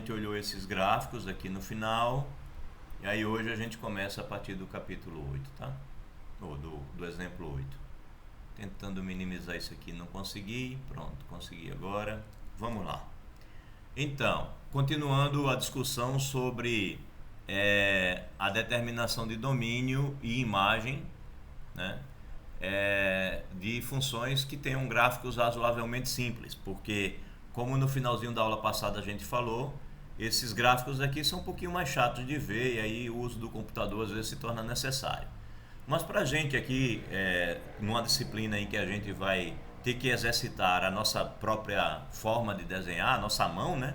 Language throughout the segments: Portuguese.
gente olhou esses gráficos aqui no final, e aí hoje a gente começa a partir do capítulo 8, tá? Ou do exemplo 8. Tentando minimizar isso aqui, não consegui. Pronto, consegui agora. Vamos lá. Então, continuando a discussão sobre a determinação de domínio e imagem, né? De funções que tenham gráficos razoavelmente simples, porque como no finalzinho da aula passada a gente falou, esses gráficos aqui são um pouquinho mais chatos de ver e aí o uso do computador às vezes se torna necessário. Mas para a gente aqui, numa disciplina em que a gente vai ter que exercitar a nossa própria forma de desenhar, a nossa mão, né?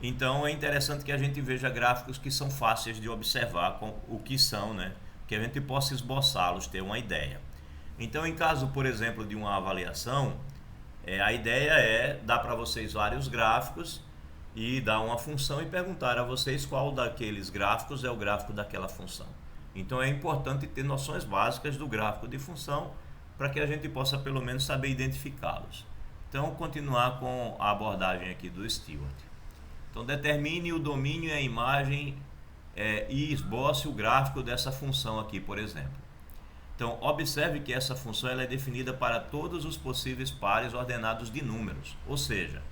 Então é interessante que a gente veja gráficos que são fáceis de observar com o que são, né? Que a gente possa esboçá-los, ter uma ideia. Então, em caso, por exemplo, de uma avaliação, a ideia é dar para vocês vários gráficos e dar uma função e perguntar a vocês qual daqueles gráficos é o gráfico daquela função. Então é importante ter noções básicas do gráfico de função para que a gente possa pelo menos saber identificá-los. Então, continuar com a abordagem aqui do Stewart. Então, determine o domínio e a imagem e esboce o gráfico dessa função aqui, por exemplo. Então, observe que essa função ela é definida para todos os possíveis pares ordenados de números. Ou seja,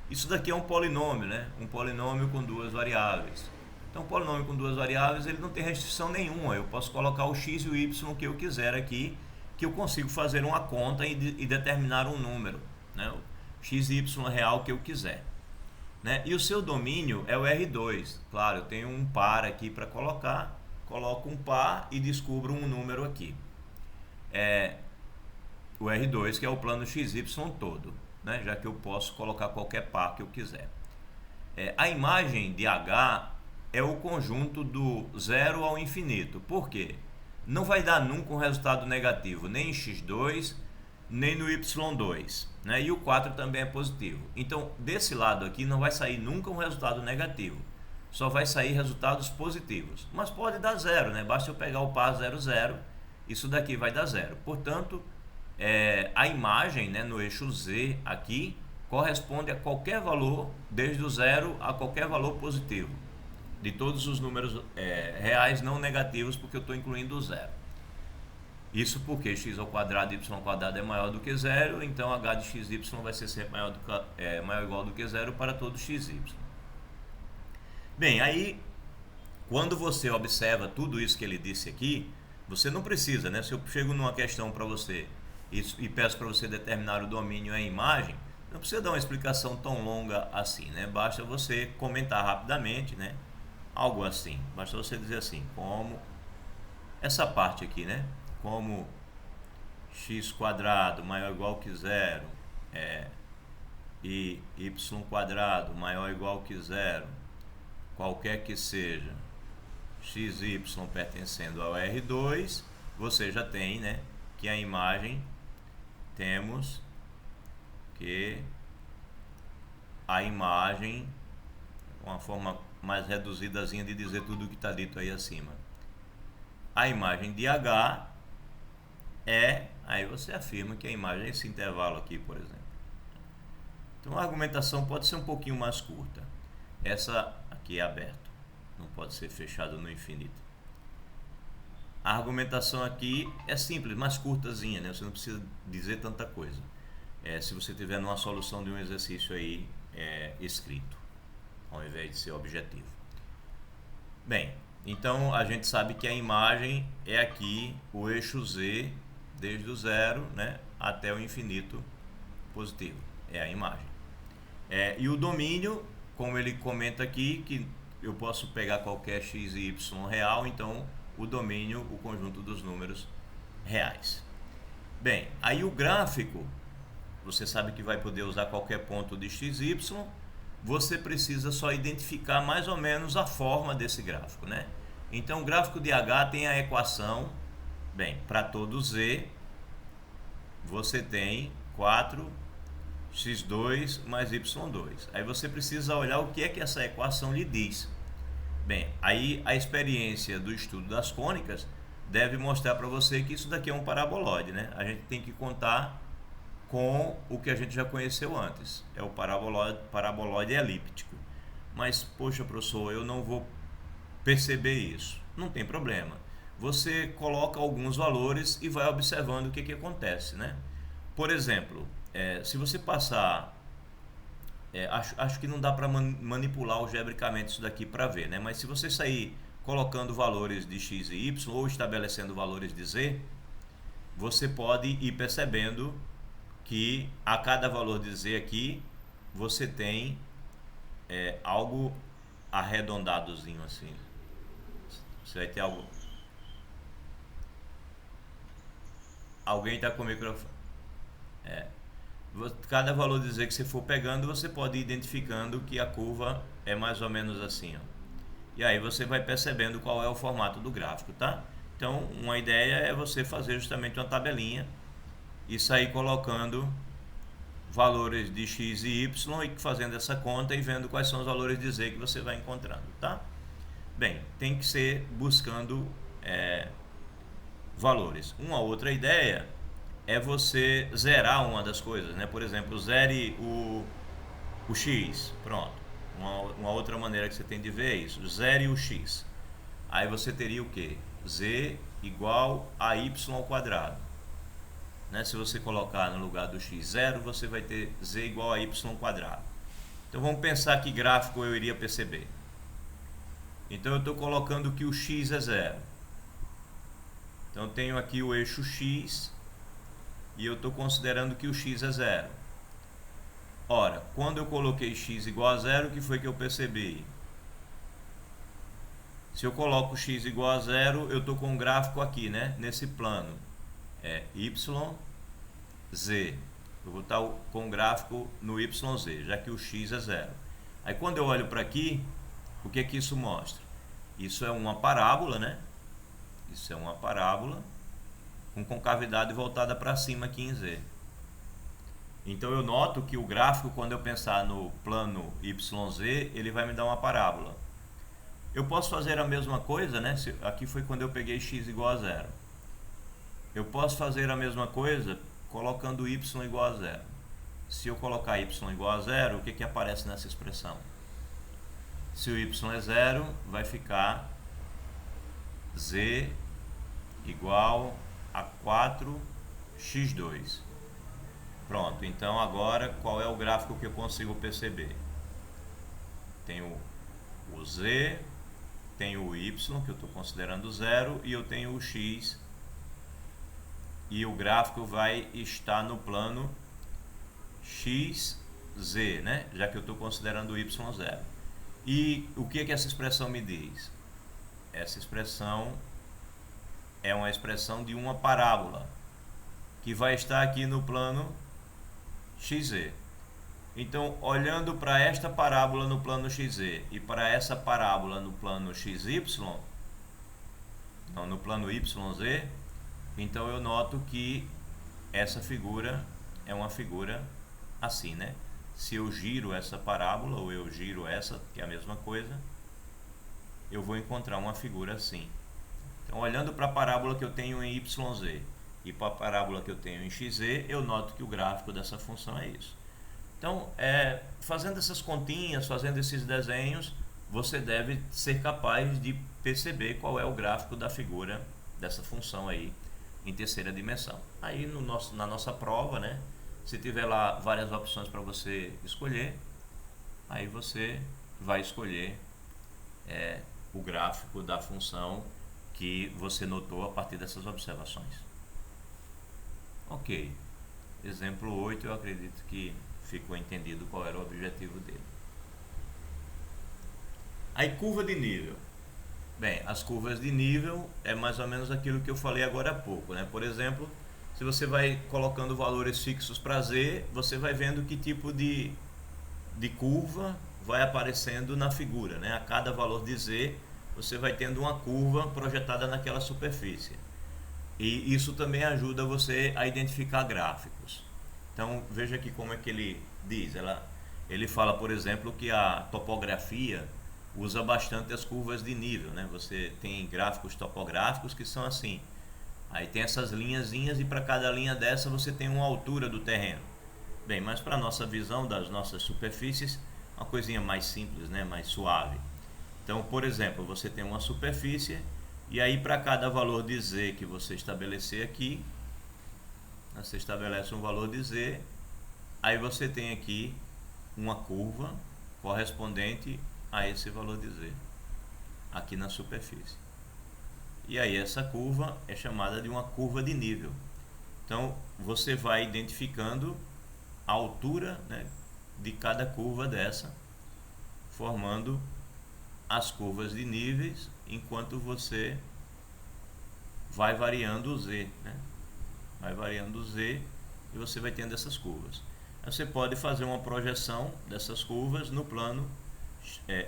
isso daqui é um polinômio, né? Um polinômio com duas variáveis. Então, um polinômio com duas variáveis, ele não tem restrição nenhuma. Eu posso colocar o x e o y que eu quiser aqui, que eu consigo fazer uma conta e determinar um número, né? O x e y real que eu quiser. Né? E o seu domínio é o R2. Claro, eu tenho um par aqui para colocar. Coloco um par e descubro um número aqui. O R2, que é o plano XY todo, né? Já que eu posso colocar qualquer par que eu quiser. A imagem de H é o conjunto do zero ao infinito. Por quê? Não vai dar nunca um resultado negativo, nem em x2, nem no y2. Né? E o 4 também é positivo. Então, desse lado aqui não vai sair nunca um resultado negativo. Só vai sair resultados positivos. Mas pode dar zero, né? Basta eu pegar o par 0, 0. Isso daqui vai dar zero. Portanto, a imagem, né, no eixo Z aqui corresponde a qualquer valor, desde o zero a qualquer valor positivo. De todos os números reais não negativos, porque eu estou incluindo o zero. Isso porque x ao quadrado e y ao quadrado é maior do que zero, então h de xy vai ser sempre maior ou igual do que zero para todo xy. Bem, aí quando você observa tudo isso que ele disse aqui, você não precisa, né? Se eu chego numa questão para você e peço para você determinar o domínio e a imagem, não precisa dar uma explicação tão longa assim, né? Basta você comentar rapidamente, né? Algo assim, basta você dizer assim, como essa parte aqui, né? Como x quadrado maior ou igual que zero e y quadrado maior ou igual que zero, qualquer que seja xy pertencendo ao R2, você já tem, né, que a imagem temos que a imagem, uma forma mais reduzidazinha de dizer tudo o que está dito aí acima. A imagem de H aí você afirma que a imagem é esse intervalo aqui, por exemplo. Então a argumentação pode ser um pouquinho mais curta. Essa aqui é aberta, não pode ser fechada no infinito. A argumentação aqui é simples, mais curtazinha, né? Você não precisa dizer tanta coisa. Se você tiver numa solução de um exercício aí escrito, ao invés de ser objetivo. Bem, então a gente sabe que a imagem é aqui o eixo Z, desde o zero, né, até o infinito positivo. É a imagem. E o domínio, como ele comenta aqui, que eu posso pegar qualquer x e y real, então o domínio, o conjunto dos números reais. Bem, aí o gráfico, você sabe que vai poder usar qualquer ponto de x, y, você precisa só identificar mais ou menos a forma desse gráfico, né? Então o gráfico de H tem a equação, bem, para todo Z, você tem 4x2 mais y2. Aí você precisa olhar o que é que essa equação lhe diz. Bem, aí a experiência do estudo das cônicas deve mostrar para você que isso daqui é um paraboloide, né? A gente tem que contar com o que a gente já conheceu antes, é o paraboloide elíptico. Mas, poxa, professor, eu não vou perceber isso. Não tem problema. Você coloca alguns valores e vai observando o que acontece, né? Por exemplo, se você passar... acho que não dá para manipular algebricamente isso daqui para ver, né? Mas se você sair colocando valores de x e y ou estabelecendo valores de z, você pode ir percebendo que a cada valor de z aqui você tem algo arredondadozinho assim. Você vai ter algo. Alguém está com o microfone. Cada valor de z que você for pegando, você pode ir identificando que a curva é mais ou menos assim, ó. E aí você vai percebendo qual é o formato do gráfico, tá? Então, uma ideia é você fazer justamente uma tabelinha e sair colocando valores de x e y e fazendo essa conta e vendo quais são os valores de z que você vai encontrando, tá? Bem, tem que ser buscando valores. Uma outra ideia é você zerar uma das coisas, né? Por exemplo, zere o x, pronto. Uma outra maneira que você tem de ver é isso, zere o x. Aí você teria o que? Z igual a y ao quadrado. Né? Se você colocar no lugar do x 0, você vai ter z igual a y ao quadrado. Então vamos pensar que gráfico eu iria perceber. Então eu estou colocando que o x é 0. Então eu tenho aqui o eixo x e eu estou considerando que o x é 0. Ora, quando eu coloquei x igual a 0, o que foi que eu percebi? Se eu coloco x igual a 0, eu estou com um gráfico aqui, né? Nesse plano. Y, Z. Eu vou estar com um gráfico no YZ, já que o x é 0. Aí quando eu olho para aqui, o que isso mostra? Isso é uma parábola, né? Isso é uma parábola com concavidade voltada para cima aqui em Z. Então eu noto que o gráfico, quando eu pensar no plano YZ, ele vai me dar uma parábola. Eu posso fazer a mesma coisa, né? Aqui foi quando eu peguei x igual a 0. Eu posso fazer a mesma coisa colocando y igual a 0. Se eu colocar y igual a 0, o que aparece nessa expressão? Se o y é 0, vai ficar z igual a 4x2. Pronto, então agora qual é o gráfico que eu consigo perceber? Tenho o z, tenho o y, que eu estou considerando 0, e eu tenho o x, e o gráfico vai estar no plano xz, né? Já que eu estou considerando o y 0. E o que essa expressão me diz? Essa expressão é uma expressão de uma parábola que vai estar aqui no plano xz. Então, olhando para esta parábola no plano xz e para essa parábola no plano xy, não, no plano yz, então eu noto que essa figura é uma figura assim, né? Se eu giro essa parábola ou eu giro essa, que é a mesma coisa, eu vou encontrar uma figura assim. Então, olhando para a parábola que eu tenho em yz e para a parábola que eu tenho em xz, eu noto que o gráfico dessa função é isso. Então, fazendo essas continhas, fazendo esses desenhos, você deve ser capaz de perceber qual é o gráfico da figura dessa função aí em terceira dimensão. Aí na nossa prova, né, se tiver lá várias opções para você escolher, aí você vai escolher o gráfico da função que você notou a partir dessas observações. Ok, exemplo 8, eu acredito que ficou entendido qual era o objetivo dele. Aí, curva de nível. Bem, as curvas de nível é mais ou menos aquilo que eu falei agora há pouco, né? Por exemplo, se você vai colocando valores fixos para Z, você vai vendo que tipo de curva vai aparecendo na figura, né? A cada valor de Z, você vai tendo uma curva projetada naquela superfície. E isso também ajuda você a identificar gráficos. Então, veja aqui como é que ele diz. Ele fala, por exemplo, que a topografia usa bastante as curvas de nível, né? Você tem gráficos topográficos que são assim. Aí tem essas linhazinhas e para cada linha dessa você tem uma altura do terreno. Bem, mas para a nossa visão das nossas superfícies, uma coisinha mais simples, né? Mais suave. Então, por exemplo, você tem uma superfície e aí para cada valor de z que você estabelecer aqui, você estabelece um valor de z, aí você tem aqui uma curva correspondente a esse valor de z aqui na superfície. E aí essa curva é chamada de uma curva de nível. Então você vai identificando a altura, né, de cada curva dessa, formando as curvas de níveis, enquanto você vai variando o z, né? Vai variando o z e você vai tendo essas curvas. Você pode fazer uma projeção dessas curvas no plano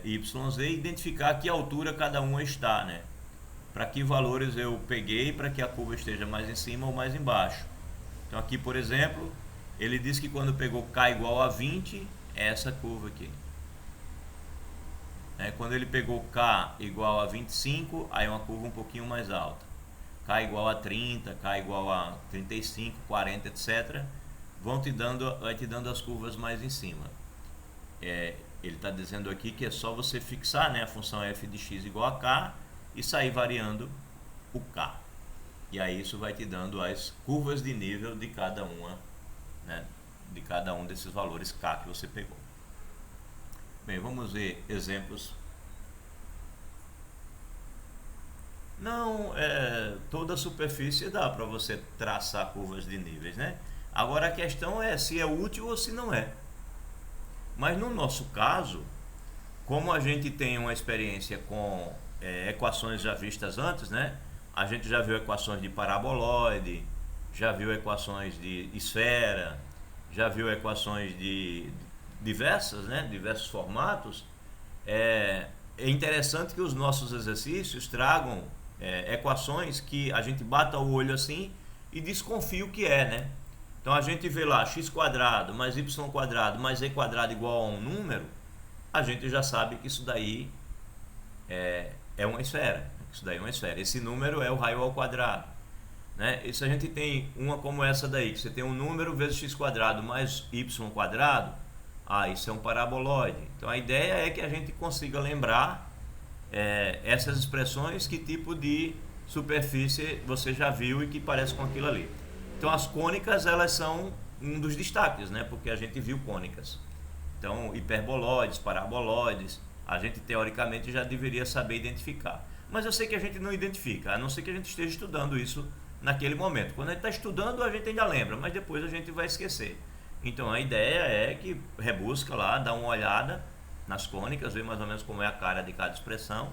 YZ e identificar a que altura cada uma está, né? Para que valores eu peguei para que a curva esteja mais em cima ou mais embaixo. Então aqui, por exemplo, ele diz que quando pegou K igual a 20, é essa curva aqui. Quando ele pegou K igual a 25, aí é uma curva um pouquinho mais alta. K igual a 30, K igual a 35, 40, etc. Vai te dando as curvas mais em cima. Ele está dizendo aqui que é só você fixar, né, a função f de x igual a k e sair variando o k. E aí isso vai te dando as curvas de nível de cada uma, né, de cada um desses valores k que você pegou. Bem, vamos ver exemplos. Não, toda a superfície dá para você traçar curvas de níveis, né? Agora a questão é se é útil ou se não é. Mas no nosso caso, como a gente tem uma experiência com equações já vistas antes, né? A gente já viu equações de paraboloide, já viu equações de esfera, já viu equações de diversas, né? Diversos formatos. É interessante que os nossos exercícios tragam equações que a gente bata o olho assim e desconfia o que é, né? Então a gente vê lá x² mais y² mais z² igual a um número, a gente já sabe que isso daí é uma esfera. Isso daí é uma esfera. Esse número é o raio ao quadrado, né? E se a gente tem uma como essa daí, que você tem um número vezes x² mais y², isso é um paraboloide. Então a ideia é que a gente consiga lembrar essas expressões, que tipo de superfície você já viu e que parece com aquilo ali. Então as cônicas, elas são um dos destaques, né? Porque a gente viu cônicas. Então hiperboloides, paraboloides, a gente teoricamente já deveria saber identificar. Mas eu sei que a gente não identifica, a não ser que a gente esteja estudando isso naquele momento. Quando a gente está estudando, a gente ainda lembra, mas depois a gente vai esquecer. Então a ideia é que rebusca lá, dá uma olhada nas cônicas, vê mais ou menos como é a cara de cada expressão.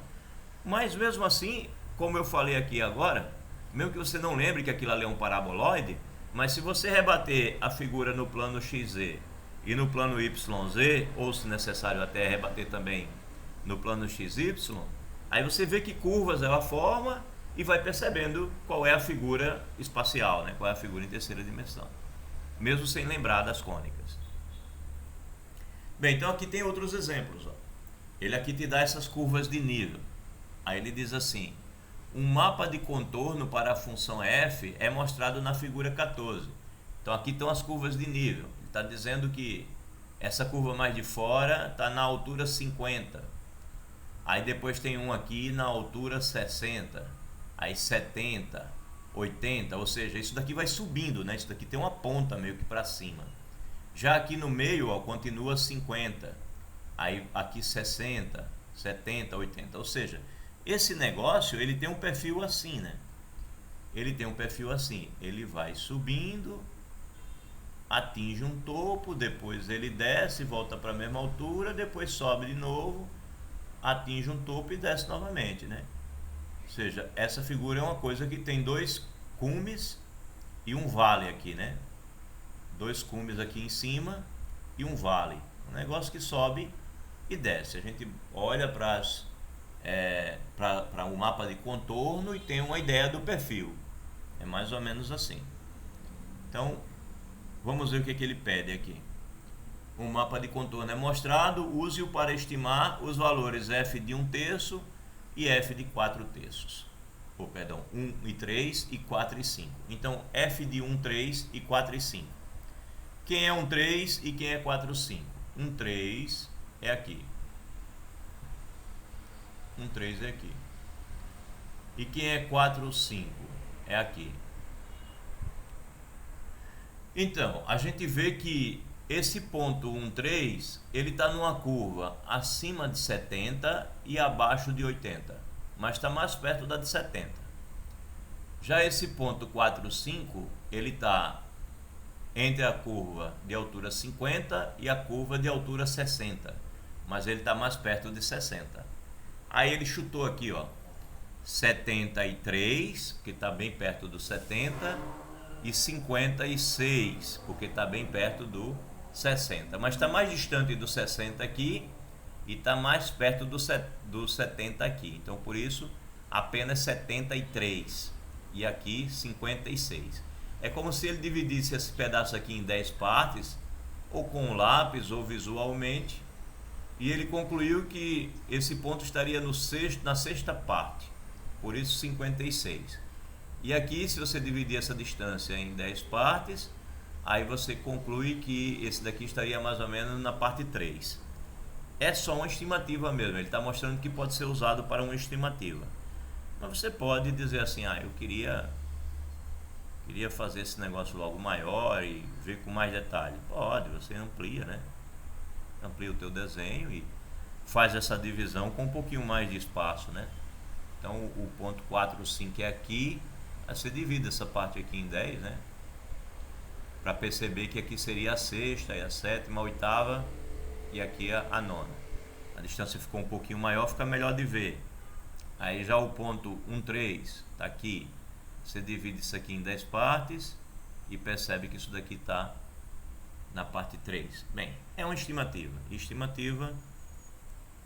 Mas mesmo assim, como eu falei aqui agora, mesmo que você não lembre que aquilo ali é um paraboloide, mas se você rebater a figura no plano XZ e no plano YZ, ou se necessário até rebater também no plano XY, aí você vê que curvas ela forma e vai percebendo qual é a figura espacial, né? Qual é a figura em terceira dimensão, mesmo sem lembrar das cônicas. Bem, então aqui tem outros exemplos. Ele aqui te dá essas curvas de nível. Aí ele diz assim: um mapa de contorno para a função f é mostrado na figura 14. Então aqui estão as curvas de nível. Ele está dizendo que essa curva mais de fora está na altura 50. Aí depois tem um aqui na altura 60. Aí 70, 80. Ou seja, isso daqui vai subindo, né? Isso daqui tem uma ponta meio que para cima. Já aqui no meio, continua 50. Aí aqui 60, 70, 80. Ou seja, esse negócio, ele tem um perfil assim, né? Ele tem um perfil assim. Ele vai subindo, atinge um topo, depois ele desce, volta para a mesma altura, depois sobe de novo, atinge um topo e desce novamente, né? Ou seja, essa figura é uma coisa que tem dois cumes e um vale aqui, né? Dois cumes aqui em cima e um vale. Um negócio que sobe e desce. A gente olha para um mapa de contorno e tem uma ideia do perfil. É mais ou menos assim. Então, vamos ver o que ele pede aqui. Um mapa de contorno é mostrado, use-o para estimar os valores f de 1/3 e f de 4/3. 1 e 3 e 4 e 5. Então, f de 1/3 e 4 e 5. Quem é 1/3 e quem é 4/5? 1/3 é aqui. 1, 3 é aqui. E quem é 4, 5? É aqui. Então, a gente vê que esse ponto 1, 3, ele está numa curva acima de 70 e abaixo de 80, mas está mais perto da de 70. Já esse ponto 4, 5, ele está entre a curva de altura 50 e a curva de altura 60, mas ele está mais perto de 60. Aí ele chutou aqui, ó, 73, que está bem perto do 70, e 56, porque está bem perto do 60. Mas está mais distante do 60 aqui e está mais perto do 70 aqui. Então, por isso, apenas 73 e aqui 56. É como se ele dividisse esse pedaço aqui em 10 partes, ou com um lápis, ou visualmente, e ele concluiu que esse ponto estaria na sexta parte, por isso 56. E aqui, se você dividir essa distância em 10 partes, aí você conclui que esse daqui estaria mais ou menos na parte 3. É só uma estimativa mesmo, ele está mostrando que pode ser usado para uma estimativa. Mas você pode dizer assim, eu queria fazer esse negócio logo maior e ver com mais detalhe. Pode, você amplia, né? Amplia o teu desenho e faz essa divisão com um pouquinho mais de espaço, né? Então o ponto 4, 5 é aqui, aí você divide essa parte aqui em 10, né? Para perceber que aqui seria a sexta, e a sétima, a oitava e aqui a nona. A distância ficou um pouquinho maior, fica melhor de ver. Aí já o ponto 1, 3 está aqui. Você divide isso aqui em 10 partes e percebe que isso daqui está na parte 3. Bem, é uma estimativa. Estimativa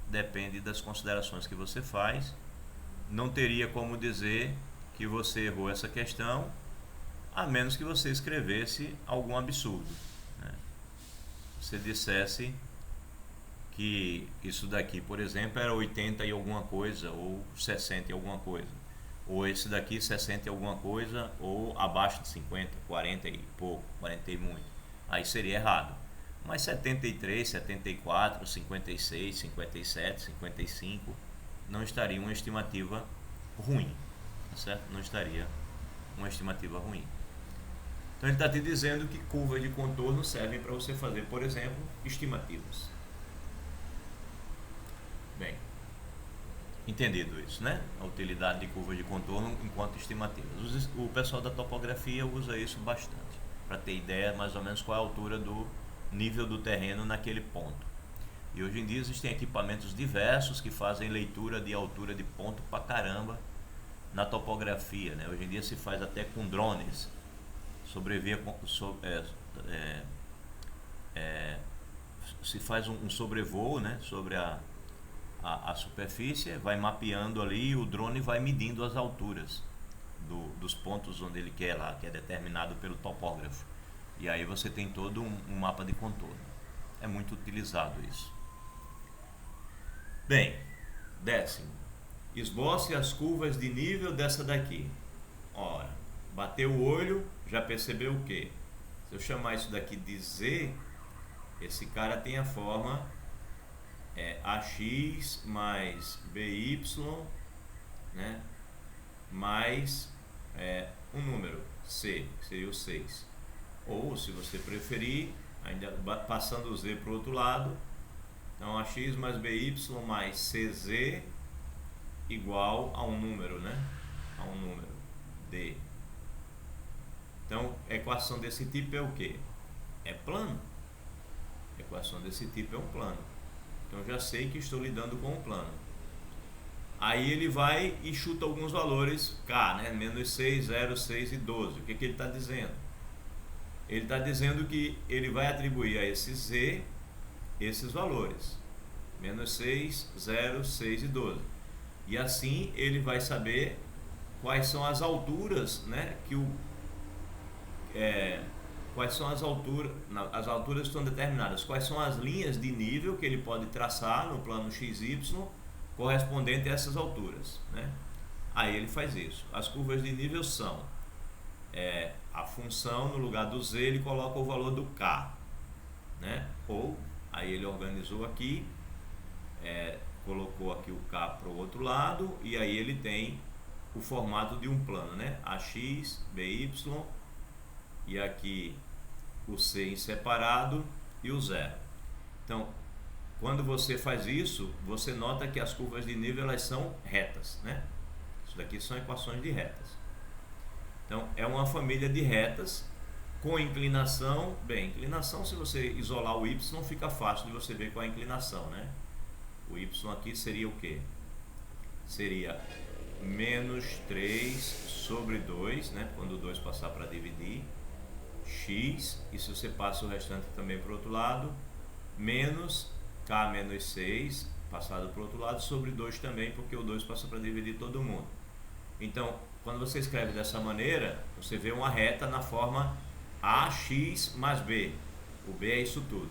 depende das considerações que você faz. Não teria como dizer que você errou essa questão, a menos que você escrevesse algum absurdo, né? Você dissesse que isso daqui, por exemplo, era 80 e alguma coisa, ou 60 e alguma coisa, ou esse daqui 60 e alguma coisa, ou abaixo de 50, 40 e pouco, 40 e muito. Aí seria errado. Mas 73, 74, 56, 57, 55 não estaria uma estimativa ruim, certo? Não estaria uma estimativa ruim. Então ele está te dizendo que curvas de contorno servem para você fazer, por exemplo, estimativas. Bem, entendido isso, né? A utilidade de curvas de contorno enquanto estimativas. O pessoal da topografia usa isso bastante, para ter ideia mais ou menos qual é a altura do nível do terreno naquele ponto. E hoje em dia existem equipamentos diversos que fazem leitura de altura de ponto pra caramba na topografia, né? Hoje em dia se faz até com drones, se faz um sobrevoo, né, sobre a superfície, vai mapeando ali e o drone vai medindo as alturas dos pontos onde ele quer lá, que é determinado pelo topógrafo. E aí você tem todo um mapa de contorno. É muito utilizado isso. Bem, 10º. Esboce as curvas de nível dessa daqui. Ora, bateu o olho, já percebeu o quê? Se eu chamar isso daqui de Z, esse cara tem a forma AX mais BY, né? Mais um número, C, que seria o 6. Ou, se você preferir, ainda passando o Z para o outro lado, então AX mais BY mais CZ igual a um número, né? A um número, D. Então, a equação desse tipo é o que? É plano. A equação desse tipo é um plano. Então, já sei que estou lidando com um plano. Aí ele vai e chuta alguns valores K, né? Menos 6, 0, 6 e 12. O que ele está dizendo? Ele está dizendo que ele vai atribuir a esse Z esses valores. Menos 6, 0, 6 e 12. E assim ele vai saber quais são as alturas, né? Quais são as alturas estão determinadas, quais são as linhas de nível que ele pode traçar no plano XY correspondente a essas alturas, né? Aí ele faz isso. As curvas de nível são a função, no lugar do Z ele coloca o valor do K, né? Ou, aí ele organizou aqui, colocou aqui o K para o outro lado, e aí ele tem o formato de um plano, né? AX, BY, e aqui o C em separado e o zero. Então, quando você faz isso, você nota que as curvas de nível elas são retas, né? Isso daqui são equações de retas. Então, é uma família de retas com inclinação. Bem, inclinação, se você isolar o Y, fica fácil de você ver qual é a inclinação, né? O Y aqui seria o quê? Seria menos 3 sobre 2, né? Quando o 2 passar para dividir, x, e se você passa o restante também para o outro lado, menos k menos 6, passado para o outro lado, sobre 2 também, porque o 2 passa para dividir todo mundo. Então, quando você escreve dessa maneira, você vê uma reta na forma AX mais B. O B é isso tudo.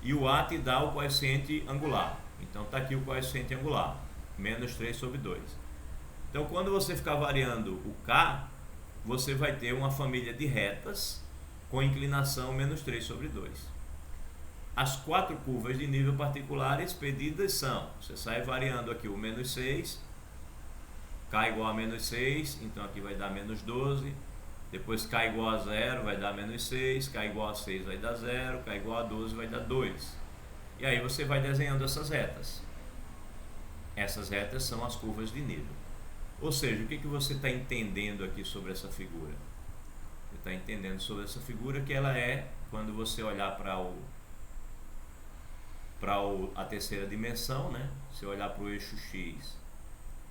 E o A te dá o coeficiente angular. Então está aqui o coeficiente angular, menos 3 sobre 2. Então quando você ficar variando o K, você vai ter uma família de retas com inclinação menos 3 sobre 2. As 4 curvas de nível particulares pedidas são, você sai variando aqui o menos 6, K igual a menos 6, então aqui vai dar menos 12. Depois K igual a 0 vai dar menos 6, K igual a 6 vai dar 0, K igual a 12 vai dar 2. E aí você vai desenhando essas retas. Essas retas são as curvas de nível. Ou seja, o que você está entendendo aqui sobre essa figura? Você está entendendo sobre essa figura que ela é, quando você olhar para a terceira dimensão, né? Se olhar para o eixo X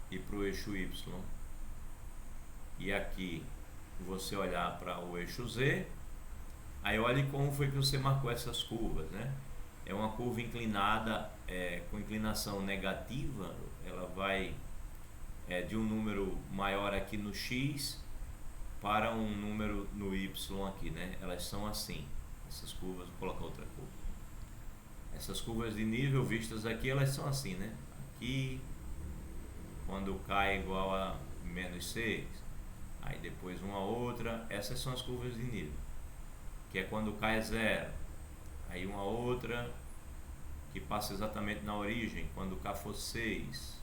e para o eixo Y, e aqui você olhar para o eixo Z, aí olhe como foi que você marcou essas curvas, né? É uma curva inclinada, com inclinação negativa, ela vai de um número maior aqui no X para um número no Y aqui, né? Elas são assim, essas curvas, vou colocar outra cor. Essas curvas de nível vistas aqui, elas são assim, né? Aqui, quando K é igual a menos 6, aí depois uma outra, essas são as curvas de nível, que é quando K é 0, aí uma outra que passa exatamente na origem, quando K for 6,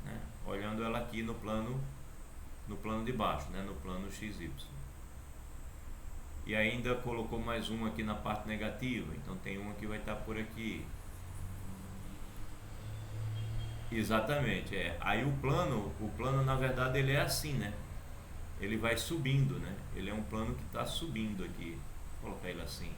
né? Olhando ela aqui no plano de baixo, né? No plano XY. E ainda colocou mais uma aqui na parte negativa, então tem uma que vai estar por aqui. Exatamente, Aí o plano na verdade ele é assim, né? Ele vai subindo, né? Ele é um plano que está subindo aqui. Vou colocar ele assim.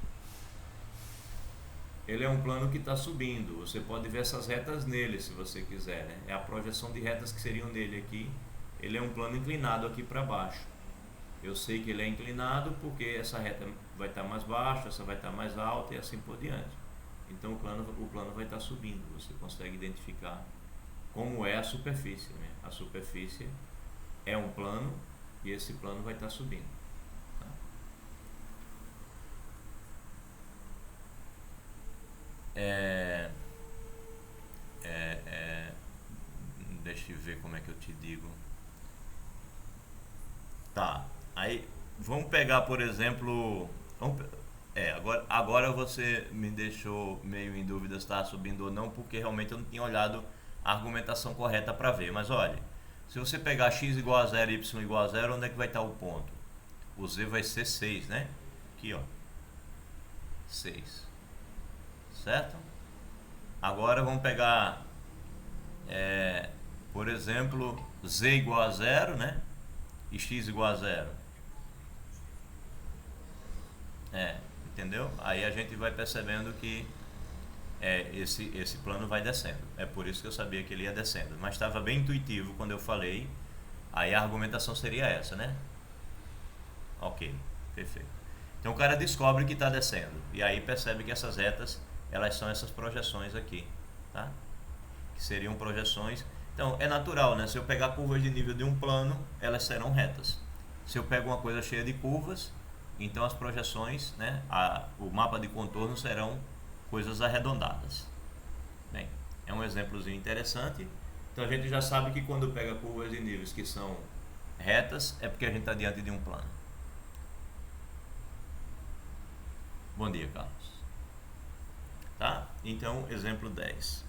Ele é um plano que está subindo. Você pode ver essas retas nele, se você quiser, né? É a projeção de retas que seriam nele aqui. Ele é um plano inclinado aqui para baixo. Eu sei que ele é inclinado porque essa reta vai estar mais baixa, essa vai estar mais alta e assim por diante. Então o plano vai estar subindo. Você consegue identificar como é a superfície, né? A superfície é um plano e esse plano vai estar subindo. Tá? Deixa eu ver como é que eu te digo. Tá, aí vamos pegar, por exemplo, agora você me deixou meio em dúvida se estava subindo ou não, porque realmente eu não tinha olhado a argumentação correta para ver. Mas olha, se você pegar x igual a 0 e y igual a 0, onde é que vai estar o ponto? O z vai ser 6, né? Aqui, ó, 6, certo? Agora vamos pegar, por exemplo, z igual a 0, né? E x igual a 0. Entendeu? Aí a gente vai percebendo que esse plano vai descendo. É por isso que eu sabia que ele ia descendo. Mas estava bem intuitivo quando eu falei. Aí a argumentação seria essa, né? Ok, perfeito. Então o cara descobre que está descendo. E aí percebe que essas retas, elas são essas projeções aqui, tá? Que seriam projeções. Então é natural, né? Se eu pegar curvas de nível de um plano, elas serão retas. Se eu pego uma coisa cheia de curvas, então as projeções, né? O mapa de contorno serão coisas arredondadas. Bem, é um exemplozinho interessante. Então a gente já sabe que quando pega curvas de níveis que são retas, é porque a gente está diante de um plano. Bom dia, Carlos. Tá? Então, exemplo 10.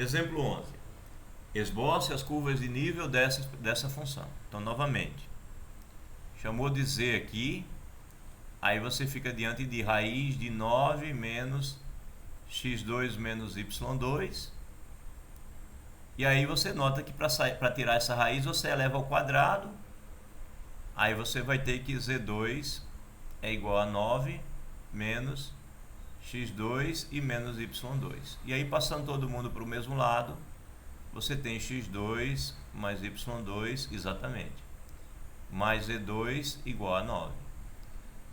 Exemplo 11. Esboce as curvas de nível dessa função. Então, novamente, chamou de z aqui, aí você fica diante de raiz de 9 menos x2 menos y2, e aí você nota que para tirar essa raiz você eleva ao quadrado, aí você vai ter que z2 é igual a 9 menos x2 e menos y2. E aí, passando todo mundo para o mesmo lado, você tem x2 mais y2 exatamente, mais z2 igual a 9.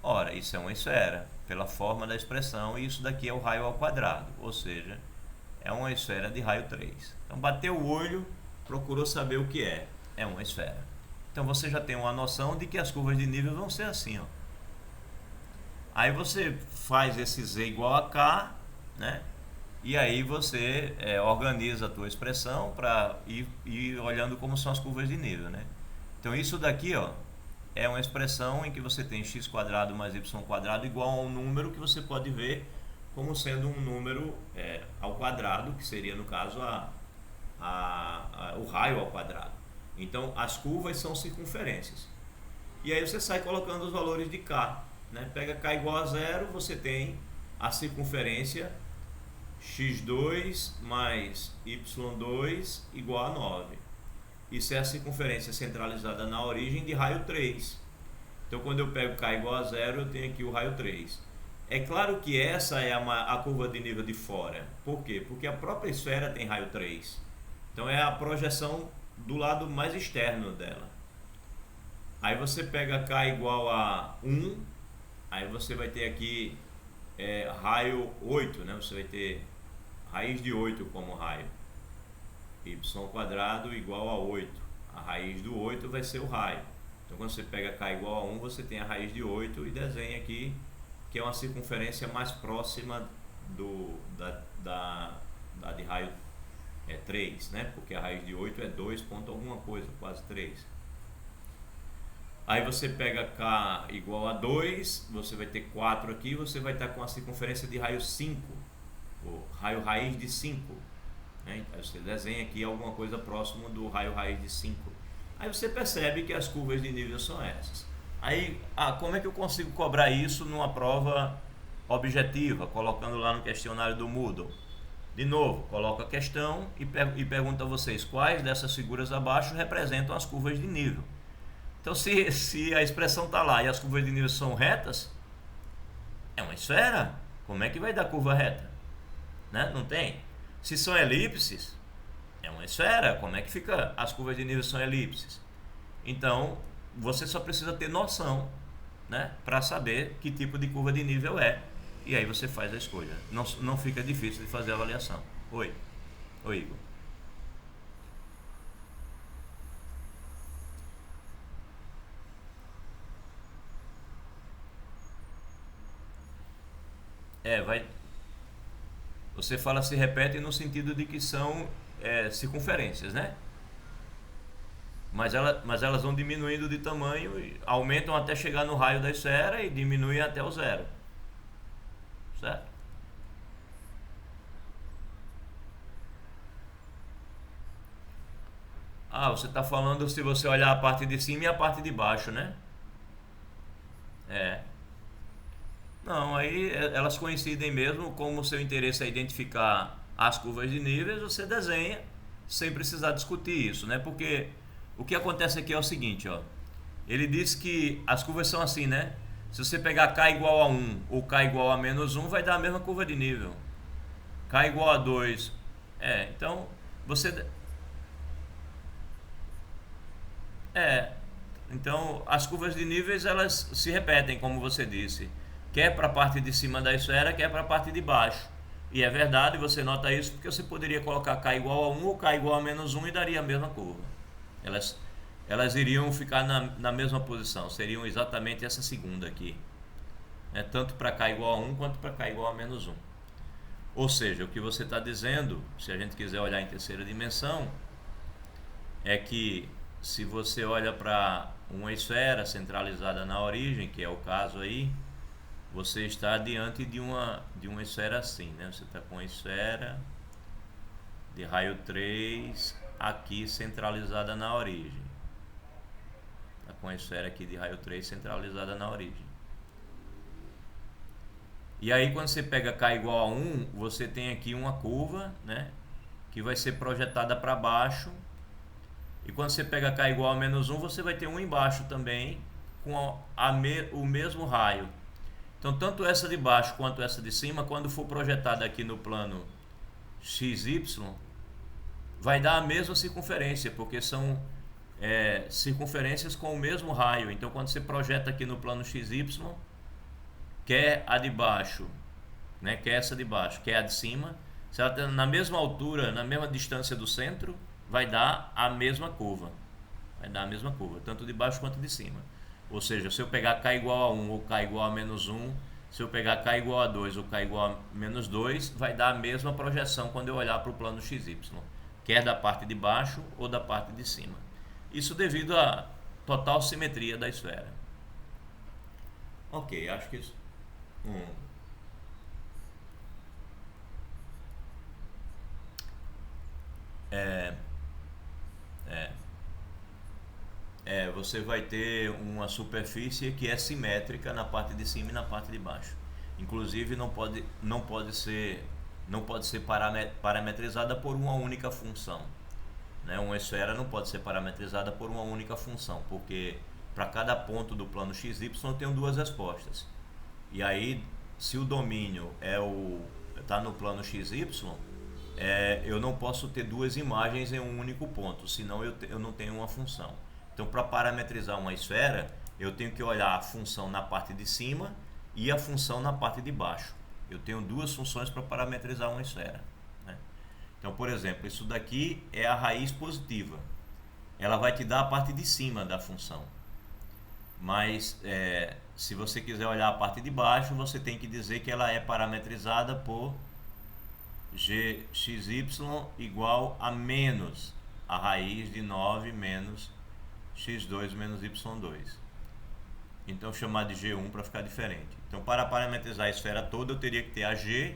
Ora, isso é uma esfera, pela forma da expressão, e isso daqui é o raio ao quadrado, ou seja, é uma esfera de raio 3. Então, bateu o olho, procurou saber o que é uma esfera. Então, você já tem uma noção de que as curvas de nível vão ser assim, ó. Aí você faz esse z igual a k, né? E aí você organiza a tua expressão para ir olhando como são as curvas de nível, né? Então isso daqui, ó, é uma expressão em que você tem x² mais y² igual a um número que você pode ver como sendo um número ao quadrado, que seria no caso o raio ao quadrado. Então as curvas são circunferências. E aí você sai colocando os valores de k, né? Pega k igual a 0, você tem a circunferência x2 mais y2 igual a 9. Isso é a circunferência centralizada na origem de raio 3. Então, quando eu pego k igual a 0, eu tenho aqui o raio 3. É claro que essa é a curva de nível de fora. Por quê? Porque a própria esfera tem raio 3. Então, é a projeção do lado mais externo dela. Aí você pega k igual a 1, aí você vai ter aqui raio 8, né? Você vai ter raiz de 8 como raio. Y² igual a 8. A raiz do 8 vai ser o raio. Então, quando você pega k igual a 1, você tem a raiz de 8 e desenha aqui, que é uma circunferência mais próxima da de raio 3, né? Porque a raiz de 8 é 2 ponto alguma coisa, quase 3. Aí você pega k igual a 2, você vai ter 4 aqui, você vai estar com a circunferência de raio 5, ou raio raiz de 5. Né? Aí você desenha aqui alguma coisa próximo do raio raiz de 5. Aí você percebe que as curvas de nível são essas. Aí, como é que eu consigo cobrar isso numa prova objetiva, colocando lá no questionário do Moodle? De novo, coloco a questão e pergunto a vocês quais dessas figuras abaixo representam as curvas de nível. Então, se a expressão está lá e as curvas de nível são retas, é uma esfera. Como é que vai dar curva reta? Né? Não tem. Se são elipses, é uma esfera. Como é que fica? As curvas de nível são elipses. Então, você só precisa ter noção, né, para saber que tipo de curva de nível é. E aí você faz a escolha. Não fica difícil de fazer a avaliação. Oi, Igor. Você fala se repete no sentido de que são circunferências, né? Mas elas vão diminuindo de tamanho, e aumentam até chegar no raio da esfera e diminuem até o zero. Certo? Você está falando se você olhar a parte de cima e a parte de baixo, né? Não, aí elas coincidem mesmo. Como o seu interesse é identificar as curvas de níveis, você desenha sem precisar discutir isso, né? Porque o que acontece aqui é o seguinte, ó. Ele diz que as curvas são assim, né? Se você pegar k igual a 1 ou k igual a menos 1, vai dar a mesma curva de nível. K igual a 2. Então você... Então as curvas de níveis, elas se repetem, como você disse. Quer para a parte de cima da esfera, quer para a parte de baixo. E é verdade, você nota isso porque você poderia colocar k igual a 1 ou k igual a menos 1 e daria a mesma curva. Elas iriam ficar na mesma posição, seriam exatamente essa segunda aqui. Tanto para k igual a 1 quanto para k igual a menos 1. Ou seja, o que você está dizendo, se a gente quiser olhar em terceira dimensão, é que se você olha para uma esfera centralizada na origem, que é o caso aí, você está diante de uma esfera assim, né? Você está com a esfera de raio 3 aqui centralizada na origem. Tá com a esfera aqui de raio 3 centralizada na origem. E aí quando você pega K igual a 1, você tem aqui uma curva, né, que vai ser projetada para baixo. E quando você pega K igual a menos 1, você vai ter um embaixo também com o mesmo raio. Então tanto essa de baixo quanto essa de cima, quando for projetada aqui no plano XY, vai dar a mesma circunferência, porque são circunferências com o mesmo raio. Então quando você projeta aqui no plano XY, quer a de baixo, né, quer essa de baixo, quer a de cima, se ela está na mesma altura, na mesma distância do centro, vai dar a mesma curva. Vai dar a mesma curva, tanto de baixo quanto de cima. Ou seja, se eu pegar K igual a 1 ou K igual a menos 1, se eu pegar K igual a 2 ou K igual a menos 2, vai dar a mesma projeção quando eu olhar para o plano XY, quer da parte de baixo ou da parte de cima. Isso devido à total simetria da esfera. Ok, acho que isso... você vai ter uma superfície que é simétrica na parte de cima e na parte de baixo. Inclusive não pode ser parametrizada por uma única função, né? Uma esfera não pode ser parametrizada por uma única função, porque para cada ponto do plano XY eu tenho duas respostas. E aí, se o domínio está no plano XY, eu não posso ter duas imagens em um único ponto, senão eu não tenho uma função. Então, para parametrizar uma esfera, eu tenho que olhar a função na parte de cima e a função na parte de baixo. Eu tenho duas funções para parametrizar uma esfera, né? Então, por exemplo, isso daqui é a raiz positiva. Ela vai te dar a parte de cima da função. Mas, se você quiser olhar a parte de baixo, você tem que dizer que ela é parametrizada por gxy igual a menos a raiz de 9 menos x2 menos y2. Então chamar de G1 para ficar diferente. Então para parametrizar a esfera toda eu teria que ter a G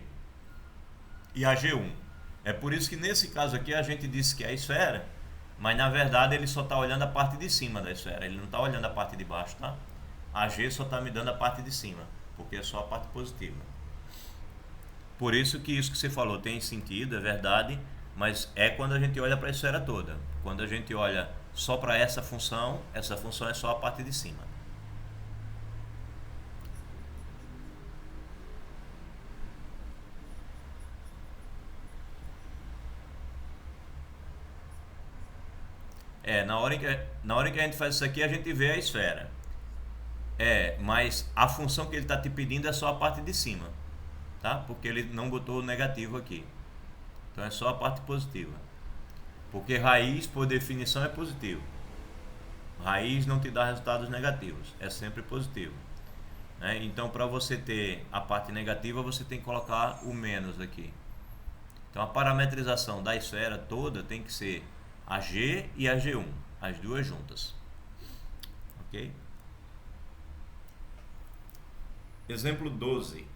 e a G1. É por isso que nesse caso aqui a gente disse que é a esfera, mas na verdade ele só está olhando a parte de cima da esfera, ele não está olhando a parte de baixo, tá? A G só está me dando a parte de cima, porque é só a parte positiva. Por isso que você falou tem sentido, é verdade, mas é quando a gente olha para a esfera toda. Quando a gente olha só para essa função é só a parte de cima. Na hora que a gente faz isso aqui, a gente vê a esfera. Mas a função que ele está te pedindo é só a parte de cima, tá? Porque ele não botou o negativo aqui. Então é só a parte positiva. Porque raiz, por definição, é positivo. Raiz não te dá resultados negativos, é sempre positivo, né? Então, para você ter a parte negativa, você tem que colocar o menos aqui. Então, a parametrização da esfera toda tem que ser a G e a G1, as duas juntas. Ok? Exemplo 12.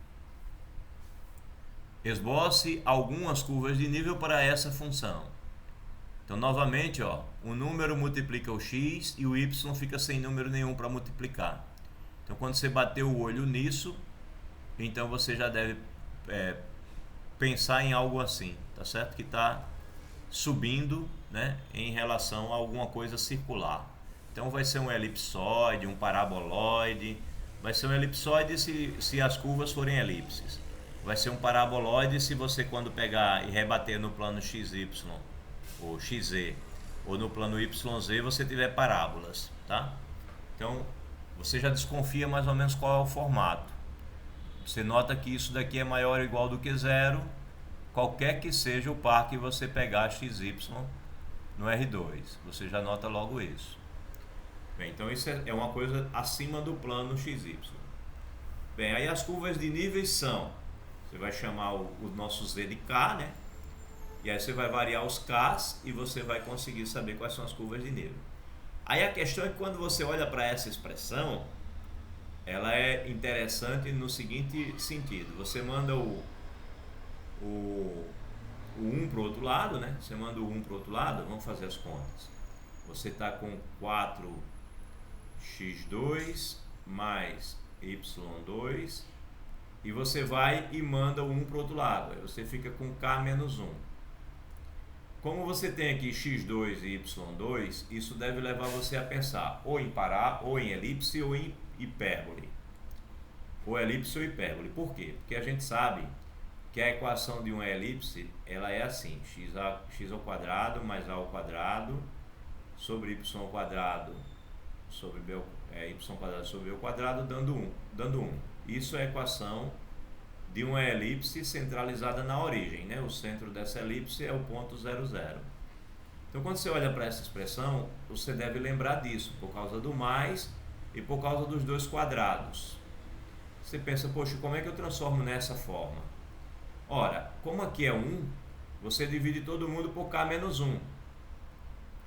Esboce algumas curvas de nível para essa função. Então, novamente, o número multiplica o x e o y fica sem número nenhum para multiplicar. Então, quando você bater o olho nisso, então você já deve pensar em algo assim, tá certo? Que está subindo, né, em relação a alguma coisa circular. Então, vai ser um elipsoide, um paraboloide. Vai ser um elipsoide se as curvas forem elipses. Vai ser um paraboloide se você, quando pegar e rebater no plano XY ou XZ ou no plano YZ, você tiver parábolas, tá? Então você já desconfia mais ou menos qual é o formato. Você nota que isso daqui é maior ou igual do que zero, qualquer que seja o par que você pegar XY no R2, você já nota logo isso. Bem, então isso é uma coisa acima do plano XY. Bem, aí as curvas de níveis são, você vai chamar o nosso Z de K, né? E aí você vai variar os Ks e você vai conseguir saber quais são as curvas de nível. Aí a questão é que quando você olha para essa expressão, ela é interessante no seguinte sentido. Você manda o 1 para o outro lado, né? Você manda o 1 para o outro lado, vamos fazer as contas. Você está com 4x2 mais y2 e você vai e manda o 1 para o outro lado. Aí você fica com k menos 1. Como você tem aqui x2 e y2, isso deve levar você a pensar ou em ou em elipse ou em hipérbole. Ou elipse ou hipérbole. Por quê? Porque a gente sabe que a equação de uma elipse, ela é assim, x ao quadrado mais a ao quadrado sobre y ao quadrado sobre b, y quadrado sobre b ao quadrado dando 1. Isso é a equação de uma elipse centralizada na origem, né? O centro dessa elipse é o ponto 0, 0. Então, quando você olha para essa expressão, você deve lembrar disso, por causa do mais e por causa dos dois quadrados. Você pensa, poxa, como é que eu transformo nessa forma? Ora, como aqui é 1, você divide todo mundo por k menos 1.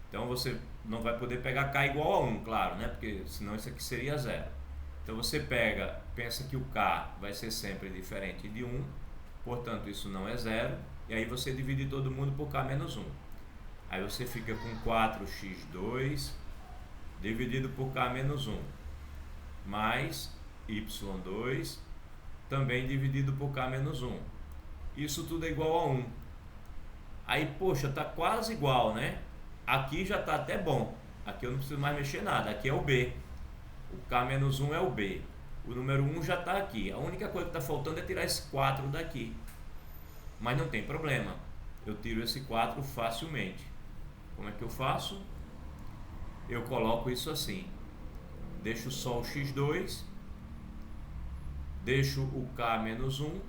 Então, você não vai poder pegar k igual a 1, claro, né? Porque senão isso aqui seria 0. Então você pensa que o k vai ser sempre diferente de 1, portanto isso não é 0, e aí você divide todo mundo por k menos 1. Aí você fica com 4x2 dividido por k menos 1, mais y2 também dividido por k menos 1. Isso tudo é igual a 1. Aí, poxa, tá quase igual, né? Aqui já tá até bom. Aqui eu não preciso mais mexer nada, aqui é o b. O k menos 1 é o b. O número 1 já está aqui. A única coisa que está faltando é tirar esse 4 daqui. Mas não tem problema. Eu tiro esse 4 facilmente. Como é que eu faço? Eu coloco isso assim. Deixo só o x2. Deixo o k menos 1.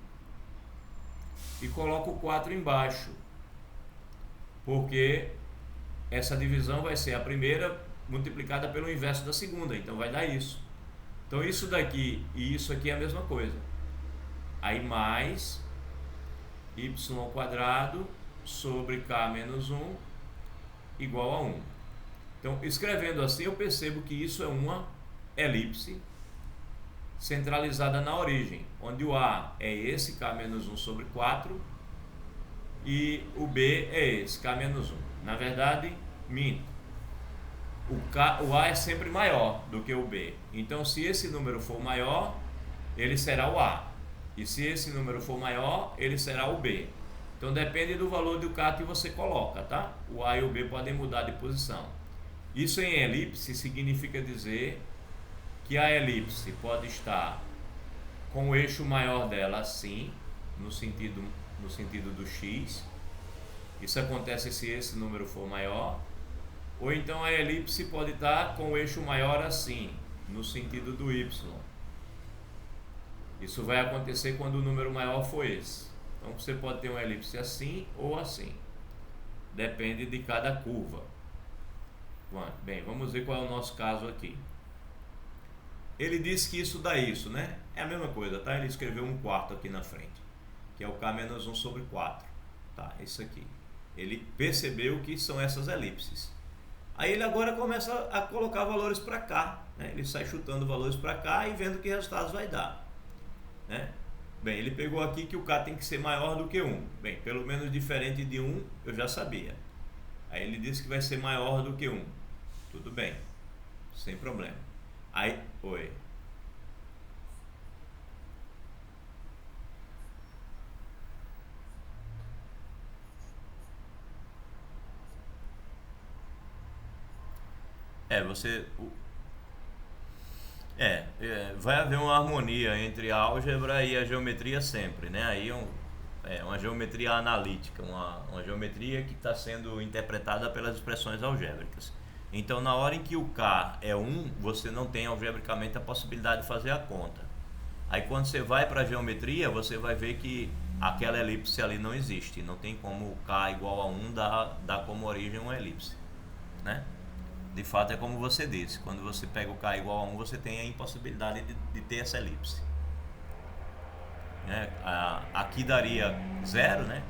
E coloco o 4 embaixo. Porque essa divisão vai ser a primeira multiplicada pelo inverso da segunda, então vai dar isso. Então isso daqui e isso aqui é a mesma coisa. Aí mais y ao quadrado sobre k menos 1 igual a 1. Então, escrevendo assim, eu percebo que isso é uma elipse centralizada na origem, onde o a é esse k menos 1 sobre 4 e o b é esse k menos 1. Na verdade, minto. O A é sempre maior do que o B. Então, se esse número for maior, ele será o A. E se esse número for maior, ele será o B. Então, depende do valor do K que você coloca, tá? O A e o B podem mudar de posição. Isso em elipse significa dizer que a elipse pode estar com o eixo maior dela assim, no sentido do x. Isso acontece se esse número for maior. Ou então a elipse pode estar com o eixo maior assim, no sentido do y. Isso vai acontecer quando o número maior for esse. Então você pode ter uma elipse assim ou assim. Depende de cada curva. Bem, vamos ver qual é o nosso caso aqui. Ele disse que isso dá isso, né? É a mesma coisa, tá? Ele escreveu 1/4 aqui na frente, que é o k menos 1 sobre 4. Tá, isso aqui. Ele percebeu que são essas elipses. Aí ele agora começa a colocar valores para cá, né? Ele sai chutando valores para cá e vendo que resultados vai dar, né? Bem, ele pegou aqui que o k tem que ser maior do que 1. Bem, pelo menos diferente de 1 eu já sabia. Aí ele disse que vai ser maior do que 1. Tudo bem, sem problema. Aí, oi. Vai haver uma harmonia entre a álgebra e a geometria sempre, né? Aí é uma geometria analítica, uma geometria que está sendo interpretada pelas expressões algébricas. Então, na hora em que o k é 1, você não tem algebricamente a possibilidade de fazer a conta. Aí, quando você vai para a geometria, você vai ver que aquela elipse ali não existe. Não tem como k igual a 1 dar como origem uma elipse, né? De fato, é como você disse, quando você pega o k igual a 1, você tem a impossibilidade de ter essa elipse, né? Aqui daria 0, né?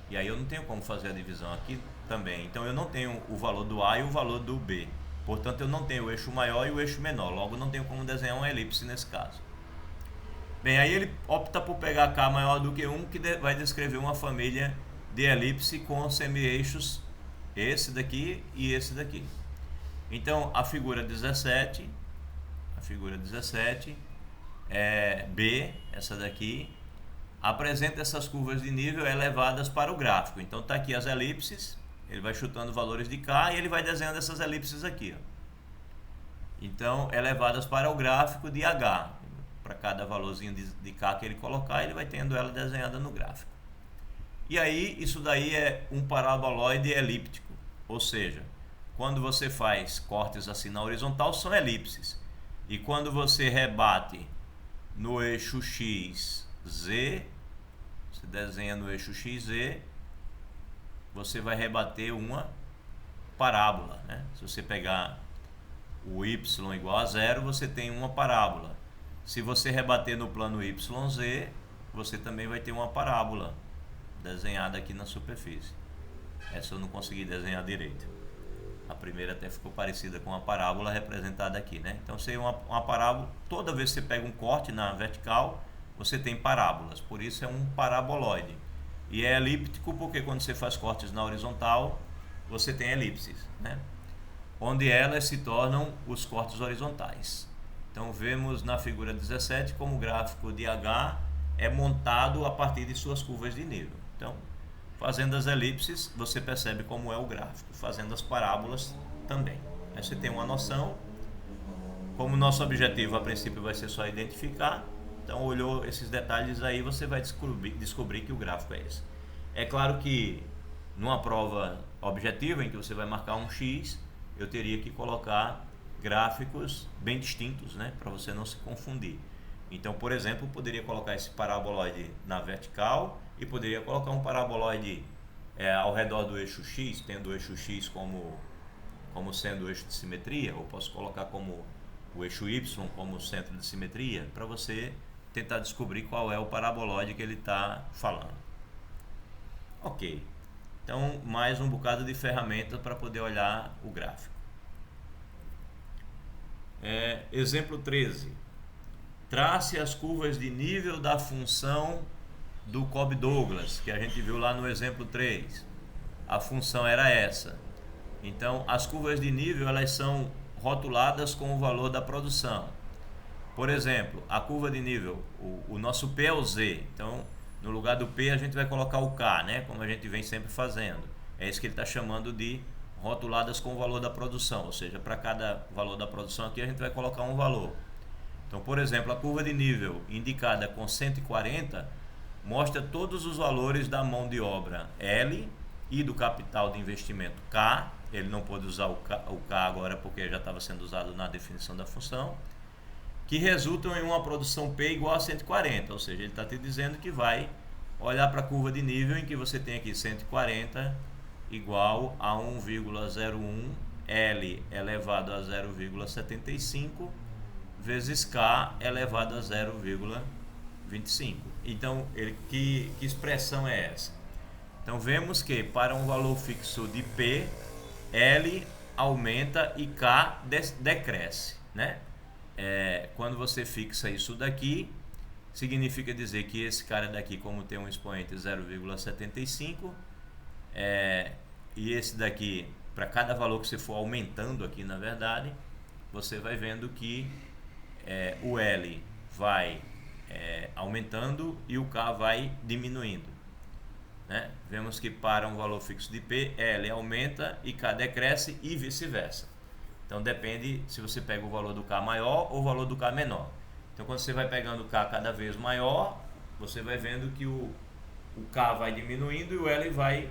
E aí eu não tenho como fazer a divisão aqui também. Então eu não tenho o valor do A e o valor do B. Portanto, eu não tenho o eixo maior e o eixo menor. Logo, não tenho como desenhar uma elipse nesse caso. Bem, aí ele opta por pegar k maior do que 1, que vai descrever uma família de elipse com semi-eixos, esse daqui e esse daqui. Então a figura 17 é B, essa daqui, apresenta essas curvas de nível elevadas para o gráfico. Então está aqui as elipses, ele vai chutando valores de K e ele vai desenhando essas elipses aqui, ó. Então elevadas para o gráfico de H. Para cada valorzinho de K que ele colocar, ele vai tendo ela desenhada no gráfico. E aí, isso daí é um paraboloide elíptico, ou seja, quando você faz cortes assim na horizontal, são elipses. E quando você rebate no eixo X, Z, você desenha no eixo XZ, você vai rebater uma parábola, né? Se você pegar o Y igual a zero, você tem uma parábola. Se você rebater no plano YZ, você também vai ter uma parábola desenhada aqui na superfície. Essa eu não consegui desenhar direito. A primeira até ficou parecida com a parábola representada aqui, né? Então, se uma parábola, toda vez que você pega um corte na vertical, você tem parábolas. Por isso é um paraboloide. E é elíptico porque quando você faz cortes na horizontal, você tem elipses, né? Onde elas se tornam os cortes horizontais. Então vemos na figura 17 como o gráfico de H é montado a partir de suas curvas de nível. Então, fazendo as elipses, você percebe como é o gráfico, fazendo as parábolas também. Aí você tem uma noção. Como nosso objetivo a princípio vai ser só identificar, então olhou esses detalhes aí, você vai descobrir que o gráfico é esse. É claro que numa prova objetiva em que você vai marcar um X, eu teria que colocar gráficos bem distintos, né, para você não se confundir. Então, por exemplo, eu poderia colocar esse paraboloide na vertical e poderia colocar um paraboloide ao redor do eixo X, tendo o eixo X como sendo o eixo de simetria, ou posso colocar como o eixo Y como centro de simetria, para você tentar descobrir qual é o paraboloide que ele está falando. Ok, então mais um bocado de ferramenta para poder olhar o gráfico. Exemplo 13. Trace as curvas de nível da função do Cobb-Douglas, que a gente viu lá no exemplo 3. A função era essa. Então, as curvas de nível, elas são rotuladas com o valor da produção. Por exemplo, a curva de nível, o nosso P é o Z. Então, no lugar do P, a gente vai colocar o K, né? Como a gente vem sempre fazendo. É isso que ele está chamando de rotuladas com o valor da produção, ou seja, para cada valor da produção aqui a gente vai colocar um valor. Então, por exemplo, a curva de nível indicada com 140 mostra todos os valores da mão de obra L e do capital de investimento K. Ele não pôde usar o K agora porque já estava sendo usado na definição da função, que resultam em uma produção P igual a 140, ou seja, ele está te dizendo que vai olhar para a curva de nível em que você tem aqui 140 igual a 1,01 L elevado a 0,75 vezes K elevado a 0,25. Então, que expressão é essa? Então, vemos que para um valor fixo de P, L aumenta e K decresce, né? Quando você fixa isso daqui, significa dizer que esse cara daqui, como tem um expoente 0,75, e esse daqui, para cada valor que você for aumentando aqui, na verdade, você vai vendo que o L vai aumentando e o K vai diminuindo, né? Vemos que para um valor fixo de P, L aumenta e K decresce e vice-versa. Então depende se você pega o valor do K maior ou o valor do K menor. Então quando você vai pegando o K cada vez maior, você vai vendo que o K vai diminuindo e o L vai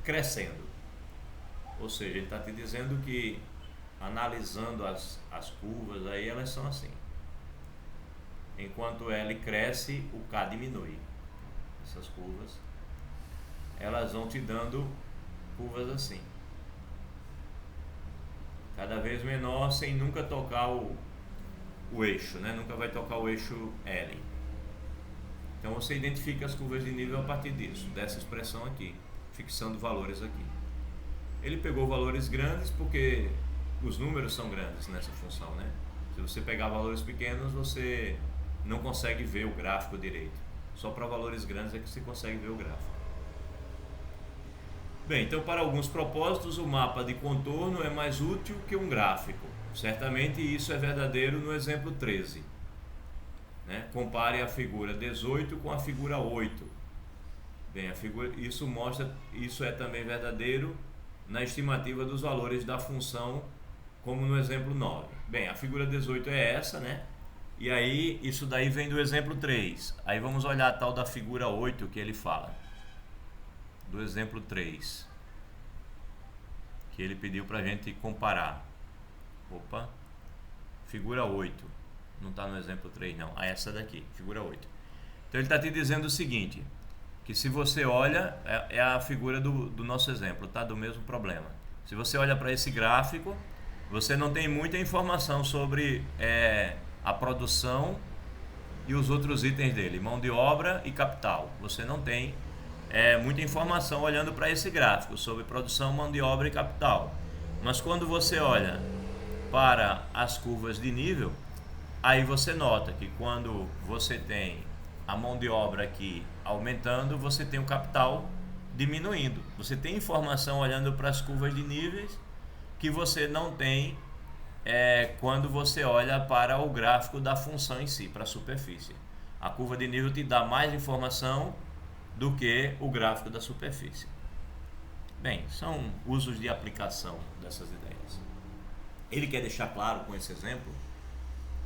crescendo. Ou seja, ele está te dizendo que analisando as curvas aí, elas são assim. Enquanto o L cresce, o K diminui. Essas curvas, elas vão te dando curvas assim, cada vez menor, sem nunca tocar o eixo, né? Nunca vai tocar o eixo L. Então você identifica as curvas de nível a partir disso, dessa expressão aqui, fixando valores aqui. Ele pegou valores grandes porque os números são grandes nessa função, né? Se você pegar valores pequenos, você não consegue ver o gráfico direito. Só para valores grandes é que você consegue ver o gráfico. Bem, então para alguns propósitos o mapa de contorno é mais útil que um gráfico. Certamente isso é verdadeiro no exemplo 13. Né? Compare a figura 18 com a figura 8. Bem, isso é também verdadeiro na estimativa dos valores da função, como no exemplo 9. Bem, a figura 18 é essa, né? E aí, isso daí vem do exemplo 3. Aí vamos olhar a tal da figura 8 que ele fala. Do exemplo 3. Que ele pediu pra gente comparar. Opa. Figura 8. Não está no exemplo 3 não. Ah, essa daqui, figura 8. Então ele está te dizendo o seguinte, que se você olha, é a figura do nosso exemplo, tá? Do mesmo problema. Se você olha para esse gráfico, você não tem muita informação sobre a produção e os outros itens dele, mão de obra e capital. Você não tem muita informação olhando para esse gráfico sobre produção, mão de obra e capital. Mas quando você olha para as curvas de nível, aí você nota que quando você tem a mão de obra aqui aumentando, você tem o capital diminuindo. Você tem informação olhando para as curvas de níveis que você não tem quando você olha para o gráfico da função em si, para a superfície. A curva de nível te dá mais informação do que o gráfico da superfície. Bem, são usos de aplicação dessas ideias. Ele quer deixar claro com esse exemplo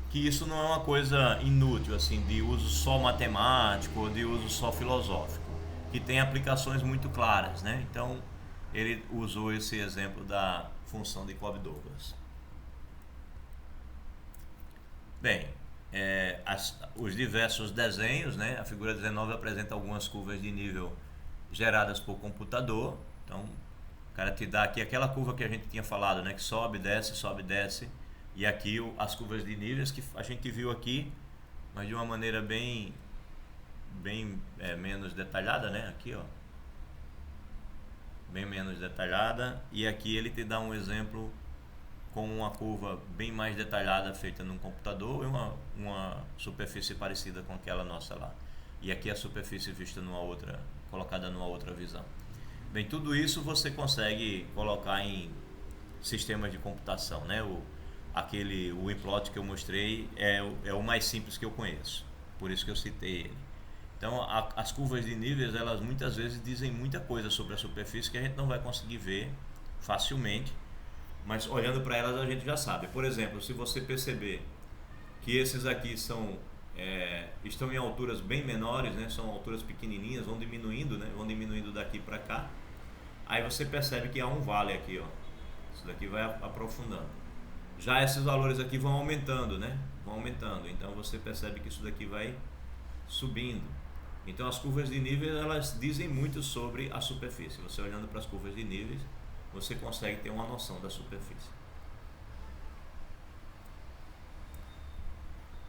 que isso não é uma coisa inútil, assim, de uso só matemático ou de uso só filosófico, que tem aplicações muito claras, né? Então, ele usou esse exemplo da função de Cobb-Douglas. Bem, os diversos desenhos, né? A figura 19 apresenta algumas curvas de nível geradas por computador. Então, o cara te dá aqui aquela curva que a gente tinha falado, né? Que sobe, desce. E aqui as curvas de níveis que a gente viu aqui, mas de uma maneira bem menos detalhada, né? Aqui, ó. Bem menos detalhada. E aqui ele te dá um exemplo com uma curva bem mais detalhada feita num computador e uma superfície parecida com aquela nossa lá. E aqui a superfície vista colocada numa outra visão. Bem, tudo isso você consegue colocar em sistemas de computação, né? O Implot que eu mostrei é o mais simples que eu conheço, por isso que eu citei ele. Então as curvas de níveis, elas muitas vezes dizem muita coisa sobre a superfície que a gente não vai conseguir ver facilmente, mas olhando para elas a gente já sabe. Por exemplo, se você perceber que esses aqui estão em alturas bem menores, né? São alturas pequenininhas, vão diminuindo, né? Vão diminuindo daqui para cá, aí você percebe que há um vale aqui, ó. Isso daqui vai aprofundando. Já esses valores aqui vão aumentando, né? Vão aumentando. Então você percebe que isso daqui vai subindo. Então as curvas de níveis, elas dizem muito sobre a superfície. Você olhando para as curvas de níveis, você consegue ter uma noção da superfície.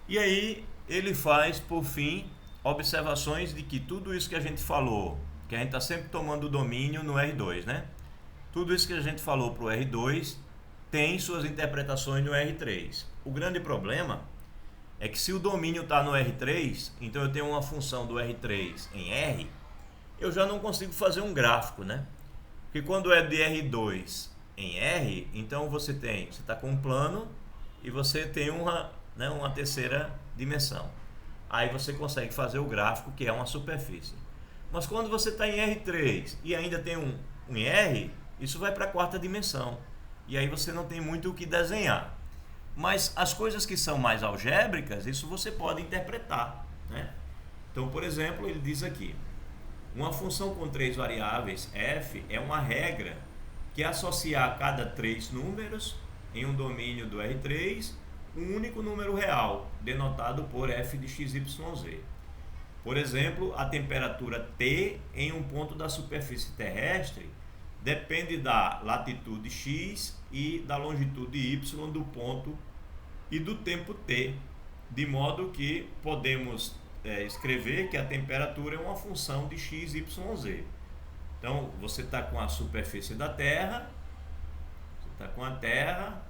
E aí ele faz, por fim, observações de que tudo isso que a gente falou, que a gente está sempre tomando o domínio no R2, né? Tudo isso que a gente falou para o R2 tem suas interpretações no R3. O grande problema é que se o domínio está no R3, então eu tenho uma função do R3 em R, eu já não consigo fazer um gráfico, né? Porque quando é de R2 em R, então você está com um plano e você tem uma terceira dimensão. Aí você consegue fazer o gráfico, que é uma superfície. Mas quando você está em R3 e ainda tem um em R, isso vai para a quarta dimensão. E aí você não tem muito o que desenhar. Mas as coisas que são mais algébricas, isso você pode interpretar, né? Então, por exemplo, ele diz aqui: uma função com 3 variáveis, f, é uma regra que associa a cada 3 números em um domínio do R3 um único número real, denotado por f de xyz. Por exemplo, a temperatura T em um ponto da superfície terrestre depende da latitude x e da longitude y do ponto e do tempo t, de modo que podemos escrever que a temperatura é uma função de x, y, z. Então, você está com a superfície da Terra, você está com a Terra,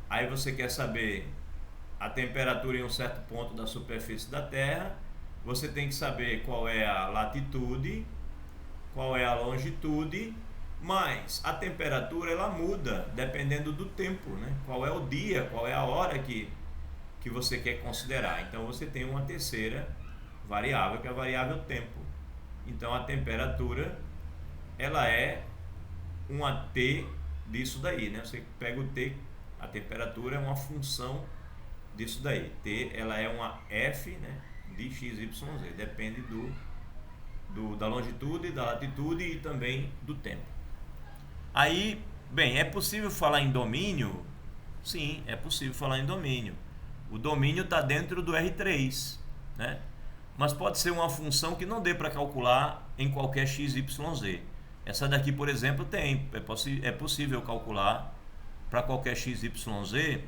aí você quer saber a temperatura em um certo ponto da superfície da Terra, você tem que saber qual é a latitude, qual é a longitude Mas a temperatura ela muda dependendo do tempo, né? Qual é o dia, qual é a hora que você quer considerar. Então você tem uma terceira variável, que é a variável tempo. Então a temperatura ela é uma t disso daí, né? Você pega o t, a temperatura é uma função disso daí. T ela é uma f, né, de x, y, z, depende da longitude, da latitude e também do tempo. Aí, bem, é possível falar em domínio? Sim, é possível falar em domínio. O domínio está dentro do R3, né? Mas pode ser uma função que não dê para calcular em qualquer x, y, z. Essa daqui, por exemplo, é possível calcular para qualquer x, y, z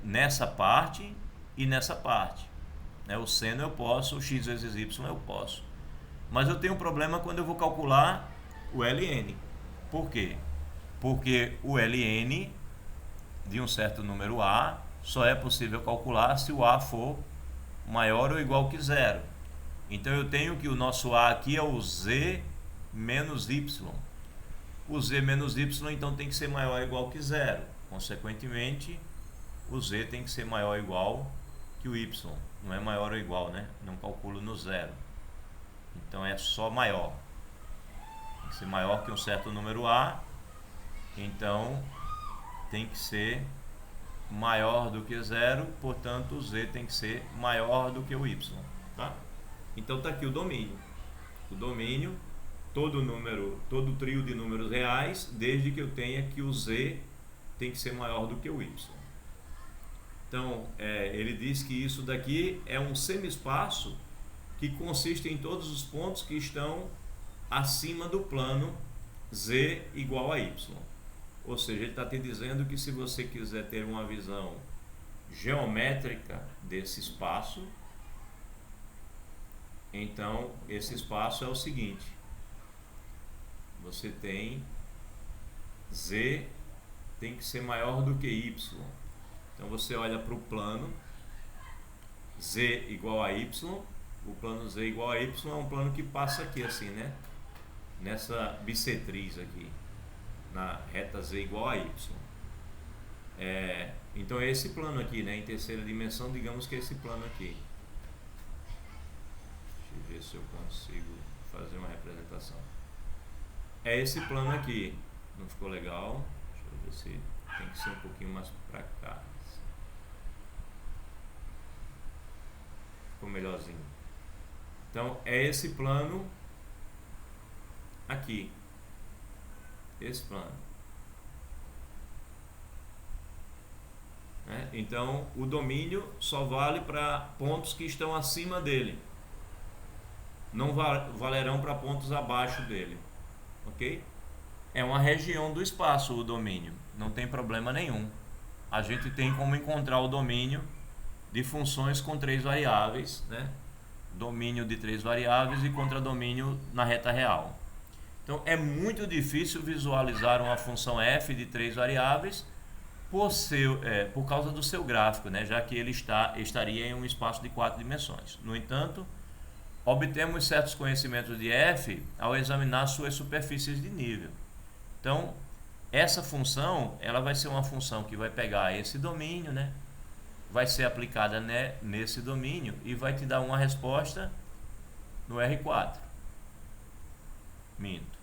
nessa parte e nessa parte. Né? O seno eu posso, o x vezes y eu posso. Mas eu tenho um problema quando eu vou calcular o ln. Por quê? Porque o ln de um certo número a só é possível calcular se o a for maior ou igual que zero. Então eu tenho que o nosso a aqui é o z menos y. O z menos y então tem que ser maior ou igual que zero. Consequentemente, o z tem que ser maior ou igual que o y. Não é maior ou igual, né? Não calculo no zero. Então é só maior. Tem que ser maior que um certo número a. Então tem que ser maior do que zero, portanto o z tem que ser maior do que o y, tá? Então está aqui o domínio. O domínio, todo trio de números reais, desde que eu tenha que o z tem que ser maior do que o y. Então ele diz que isso daqui é um semi-espaço que consiste em todos os pontos que estão acima do plano z igual a y. Ou seja, ele está te dizendo que se você quiser ter uma visão geométrica desse espaço, então esse espaço é o seguinte: você tem z tem que ser maior do que y. Então você olha para o plano z igual a y, o plano z igual a y é um plano que passa aqui assim, né? Nessa bissetriz aqui, na reta z igual a y. Então é esse plano aqui, né? Em terceira dimensão, digamos que é esse plano aqui. Deixa eu ver se eu consigo fazer uma representação. É esse plano aqui. Não ficou legal? Deixa eu ver se tem que ser um pouquinho mais pra cá. Ficou melhorzinho. Então é esse plano aqui. Esse plano. Então o domínio só vale para pontos que estão acima dele, não valerão para pontos abaixo dele, ok? É uma região do espaço o domínio, não tem problema nenhum. A gente tem como encontrar o domínio de funções com 3 variáveis, né? Domínio de 3 variáveis e contradomínio na reta real. Então é muito difícil visualizar uma função f de 3 variáveis por causa do seu gráfico, né? Já que ele estaria em um espaço de 4 dimensões. No entanto, obtemos certos conhecimentos de f ao examinar suas superfícies de nível. Então, essa função ela vai ser uma função que vai pegar esse domínio, né? Vai ser aplicada, né, nesse domínio e vai te dar uma resposta no R4. Minto.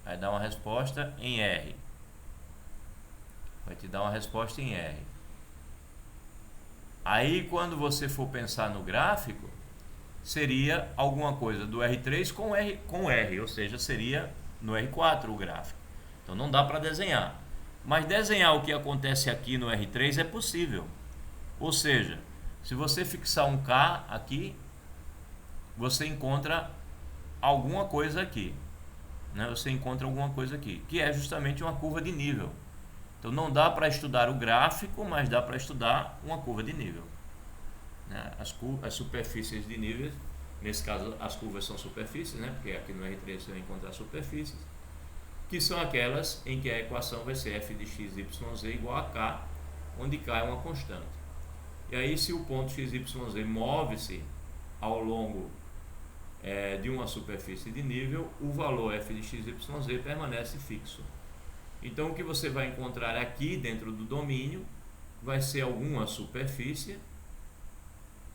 Vai dar uma resposta em R. Vai te dar uma resposta em R. Aí, quando você for pensar no gráfico, seria alguma coisa do R3 com R, ou seja, seria no R4 o gráfico. Então não dá para desenhar. Mas desenhar o que acontece aqui no R3 é possível. Ou seja, se você fixar um K aqui, você encontra alguma coisa aqui. Né? Você encontra alguma coisa aqui, que é justamente uma curva de nível. Então não dá para estudar o gráfico, mas dá para estudar uma curva de nível. Né? As superfícies de nível, nesse caso as curvas são superfícies, né? Porque aqui no R3 você vai encontrar superfícies, que são aquelas em que a equação vai ser f de x, y, z igual a k, onde k é uma constante. E aí se o ponto x, y, z move-se ao longo de uma superfície de nível, o valor f de x, y, z permanece fixo. Então o que você vai encontrar aqui dentro do domínio vai ser alguma superfície,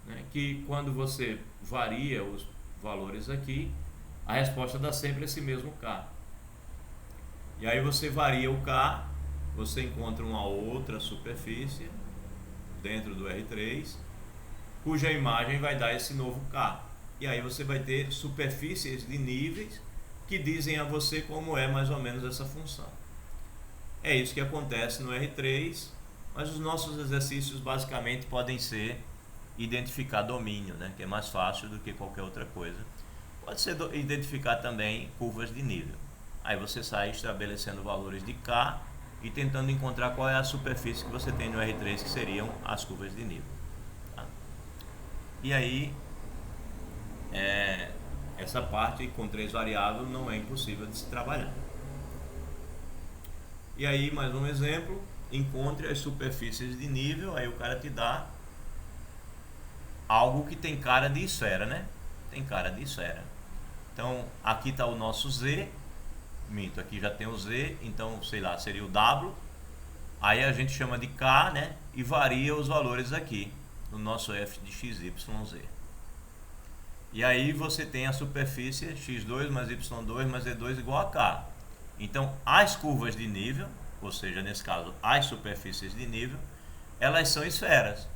né, que quando você varia os valores aqui, a resposta dá sempre esse mesmo k. E aí você varia o k, você encontra uma outra superfície dentro do R3, cuja imagem vai dar esse novo k. E aí você vai ter superfícies de níveis que dizem a você como é mais ou menos essa função. É isso que acontece no R3, mas os nossos exercícios basicamente podem ser identificar domínio, né, que é mais fácil do que qualquer outra coisa. Pode ser identificar também curvas de nível. Aí você sai estabelecendo valores de k e tentando encontrar qual é a superfície que você tem no R3, que seriam as curvas de nível. Tá? E aí, essa parte com 3 variáveis não é impossível de se trabalhar. E aí, mais um exemplo, encontre as superfícies de nível, aí o cara te dá algo que tem cara de esfera, né? Tem cara de esfera. Então, aqui está o nosso Z, minto, aqui já tem o Z, então, sei lá, seria o W, aí a gente chama de K, né? E varia os valores aqui, no nosso f de x, y, z. E aí você tem a superfície x2 mais y2 mais z2 igual a K. Então, as curvas de nível, ou seja, nesse caso, as superfícies de nível, elas são esferas.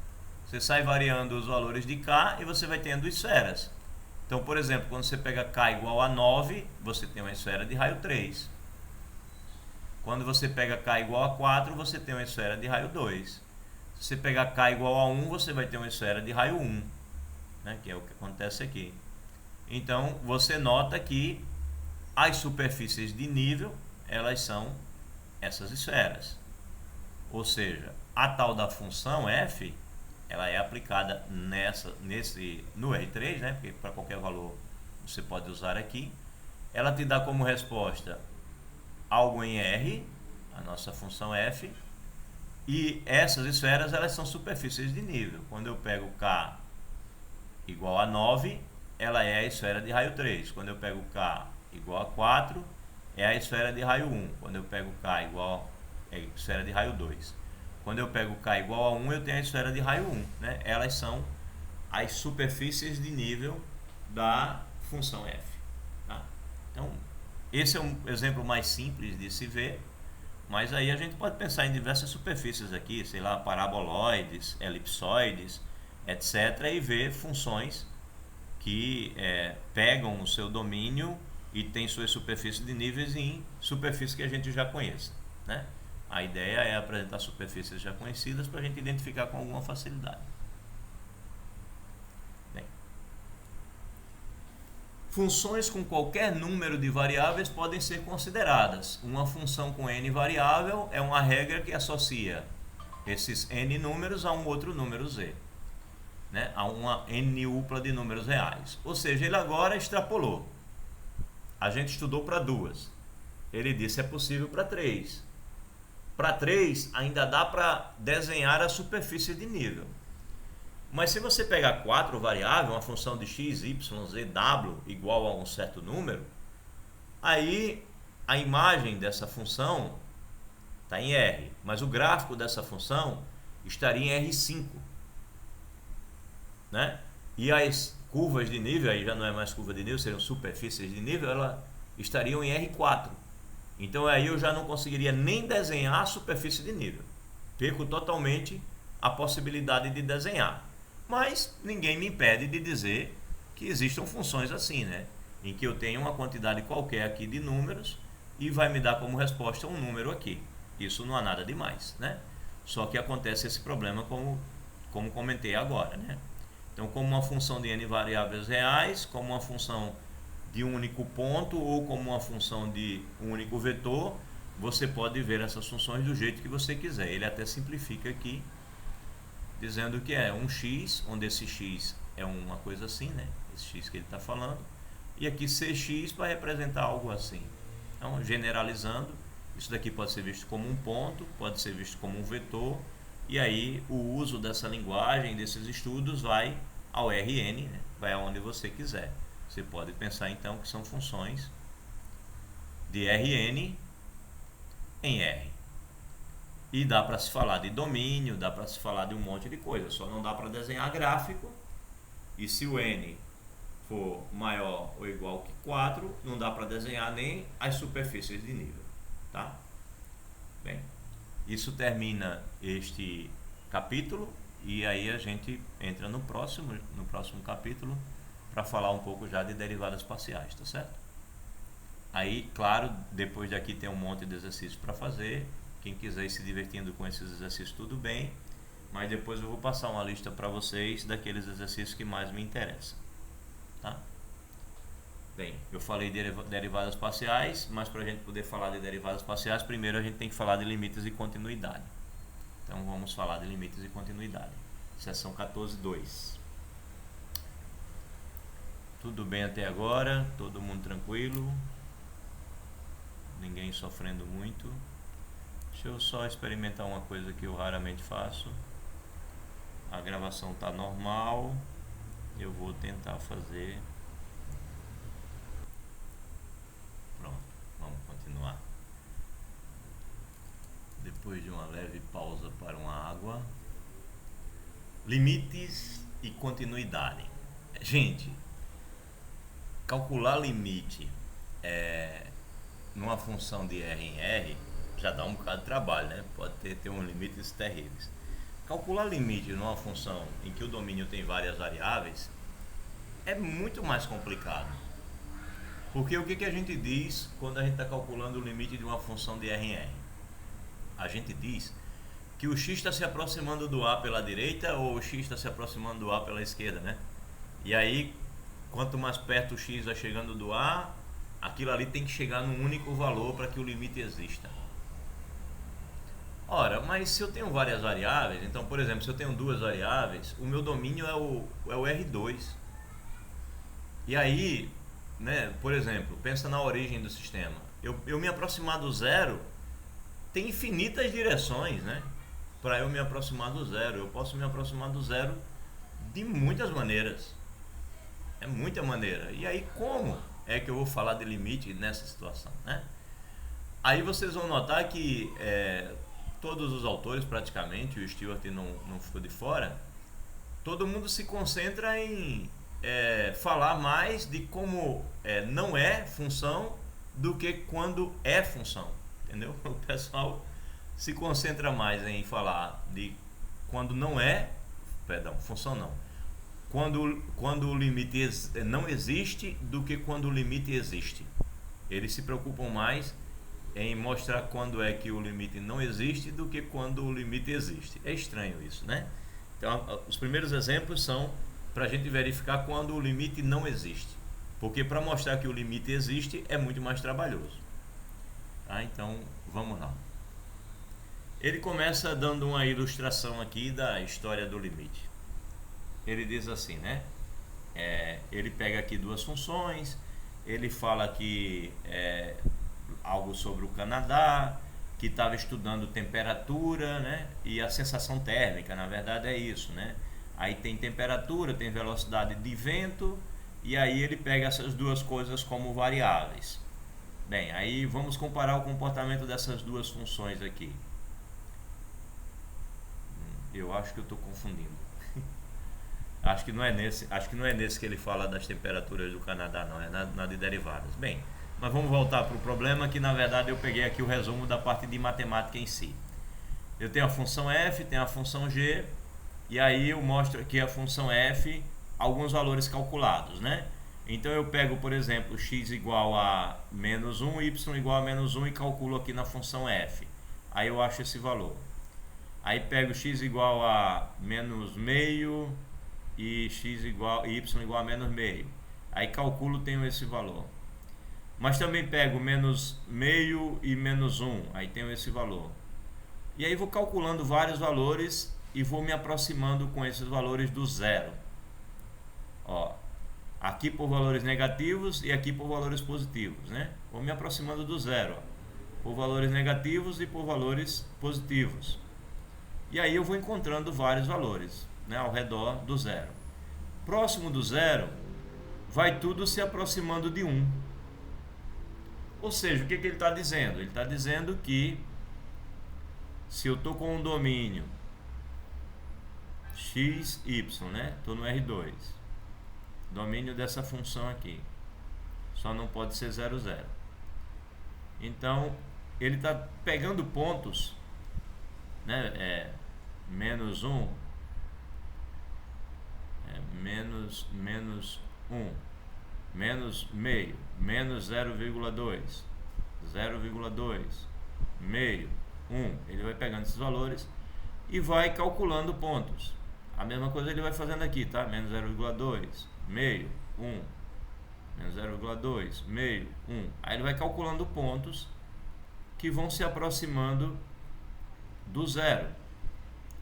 Você sai variando os valores de K e você vai tendo esferas. Então, por exemplo, quando você pega K igual a 9, você tem uma esfera de raio 3. Quando você pega K igual a 4, você tem uma esfera de raio 2. Se você pegar K igual a 1, você vai ter uma esfera de raio 1, né, que é o que acontece aqui. Então, você nota que as superfícies de nível, elas são essas esferas. Ou seja, a tal da função f, ela é aplicada no R3, né? Porque para qualquer valor você pode usar aqui. Ela te dá como resposta algo em R, a nossa função f, e essas esferas, elas são superfícies de nível. Quando eu pego K igual a 9, ela é a esfera de raio 3. Quando eu pego K igual a 4, é a esfera de raio 1. Quando eu pego K igual a esfera de raio 2. Quando eu pego K igual a 1, eu tenho a esfera de raio 1. Né? Elas são as superfícies de nível da função f. Tá? Então, esse é um exemplo mais simples de se ver, mas aí a gente pode pensar em diversas superfícies aqui, sei lá, paraboloides, elipsoides, etc. e ver funções que pegam o seu domínio e tem suas superfícies de níveis em superfícies que a gente já conhece, né? A ideia é apresentar superfícies já conhecidas para a gente identificar com alguma facilidade. Bem, funções com qualquer número de variáveis podem ser consideradas. Uma função com n variável é uma regra que associa esses n números a um outro número z, né? A uma n-upla de números reais. Ou seja, ele agora extrapolou. A gente estudou para 2. Ele disse é possível para 3. Para 3 ainda dá para desenhar a superfície de nível. Mas se você pegar 4 variáveis, uma função de x, y, z, w igual a um certo número, aí a imagem dessa função está em R, mas o gráfico dessa função estaria em R5. Né? E as curvas de nível, aí já não é mais curva de nível, seriam superfícies de nível, elas estariam em R4. Então aí eu já não conseguiria nem desenhar a superfície de nível. Perco totalmente a possibilidade de desenhar. Mas ninguém me impede de dizer que existam funções assim, né? Em que eu tenho uma quantidade qualquer aqui de números e vai me dar como resposta um número aqui. Isso não há nada demais, né? Só que acontece esse problema como comentei agora, né? Então, como uma função de n variáveis reais, como uma função de um único ponto ou como uma função de um único vetor, você pode ver essas funções do jeito que você quiser. Ele até simplifica aqui, dizendo que é um x, onde esse x é uma coisa assim, né? Esse x que ele está falando. E aqui cx para representar algo assim. Então, generalizando, isso daqui pode ser visto como um ponto, pode ser visto como um vetor. E aí o uso dessa linguagem, desses estudos, vai ao RN, né? Vai aonde você quiser. Você pode pensar então que são funções de Rn em R. E dá para se falar de domínio, dá para se falar de um monte de coisa, só não dá para desenhar gráfico. E se o n for maior ou igual que 4, não dá para desenhar nem as superfícies de nível, tá? Bem, isso termina este capítulo e aí a gente entra no próximo capítulo para falar um pouco já de derivadas parciais, tá certo? Aí, claro, depois daqui tem um monte de exercícios para fazer. Quem quiser ir se divertindo com esses exercícios, tudo bem. Mas depois eu vou passar uma lista para vocês daqueles exercícios que mais me interessam, tá? Bem, eu falei de derivadas parciais, mas para a gente poder falar de derivadas parciais, primeiro a gente tem que falar de limites e continuidade. Então vamos falar de limites e continuidade. Seção 14.2. Tudo bem até agora? Todo mundo tranquilo? Ninguém sofrendo muito? Deixa eu só experimentar uma coisa que eu raramente faço. A gravação está normal. Eu vou tentar fazer. Pronto, vamos continuar. Depois de uma leve pausa para uma água. Limites e continuidade. Gente, calcular limite numa função de R em R já dá um bocado de trabalho, né? Pode ter uns limites terríveis. Calcular limite numa função em que o domínio tem várias variáveis é muito mais complicado. Porque o que a gente diz quando a gente está calculando o limite de uma função de R em R? A gente diz que o x está se aproximando do A pela direita ou o x está se aproximando do A pela esquerda, né? E aí, quanto mais perto o x vai chegando do A, aquilo ali tem que chegar num único valor para que o limite exista. Ora, mas se eu tenho várias variáveis, então, por exemplo, se eu tenho duas variáveis, o meu domínio é o R2. E aí, né, por exemplo, pensa na origem do sistema. Eu me aproximar do zero, tem infinitas direções, né? Para eu me aproximar do zero. Eu posso me aproximar do zero de muitas maneiras. É muita maneira. E aí, como é que eu vou falar de limite nessa situação, né? Aí vocês vão notar que todos os autores praticamente, o Stewart não ficou de fora, todo mundo se concentra em falar mais de como não é função do que quando é função, entendeu? O pessoal se concentra mais em falar de quando não é, função não, quando o limite não existe do que quando o limite existe. Eles se preocupam mais em mostrar quando é que o limite não existe do que quando o limite existe. É estranho isso, né? Então, os primeiros exemplos são para a gente verificar quando o limite não existe. Porque para mostrar que o limite existe é muito mais trabalhoso. Tá? Então, vamos lá. Ele começa dando uma ilustração aqui da história do limite. Ele diz assim, né? Ele pega aqui duas funções, ele fala que algo sobre o Canadá, que estava estudando temperatura, né? E a sensação térmica, na verdade é isso, né? Aí tem temperatura, tem velocidade de vento, e aí ele pega essas duas coisas como variáveis. Bem, aí vamos comparar o comportamento dessas duas funções aqui. Eu acho que eu estou confundindo. Acho que não é nesse que ele fala das temperaturas do Canadá, não, é na de derivadas. Bem, mas vamos voltar para o problema, que na verdade eu peguei aqui o resumo da parte de matemática em si. Eu tenho a função f, tenho a função g, e aí eu mostro aqui a função f, alguns valores calculados, né? Então eu pego, por exemplo, x igual a menos 1, y igual a menos 1 e calculo aqui na função f. Aí eu acho esse valor. Aí pego x igual a menos meio e y igual a menos meio. Aí calculo, tenho esse valor. Mas também pego menos meio e menos 1, aí tenho esse valor. E aí vou calculando vários valores e vou me aproximando com esses valores do zero. Ó, aqui por valores negativos e aqui por valores positivos, né? Vou me aproximando do zero, ó, por valores negativos e por valores positivos. E aí eu vou encontrando vários valores, né, ao redor do zero. Próximo do zero, vai tudo se aproximando de 1. Ou seja, o que ele está dizendo? Ele está dizendo que se eu estou com um domínio x, y, né? Estou no R2. Domínio dessa função aqui. Só não pode ser 0, 0. Então, ele está pegando pontos, né? Menos 1, menos 1, menos meio, menos 0,2, 0,2, meio, 1. Ele vai pegando esses valores e vai calculando pontos. A mesma coisa ele vai fazendo aqui, tá? Menos 0,2, meio, 1, menos 0,2, meio, 1. Aí ele vai calculando pontos que vão se aproximando do zero.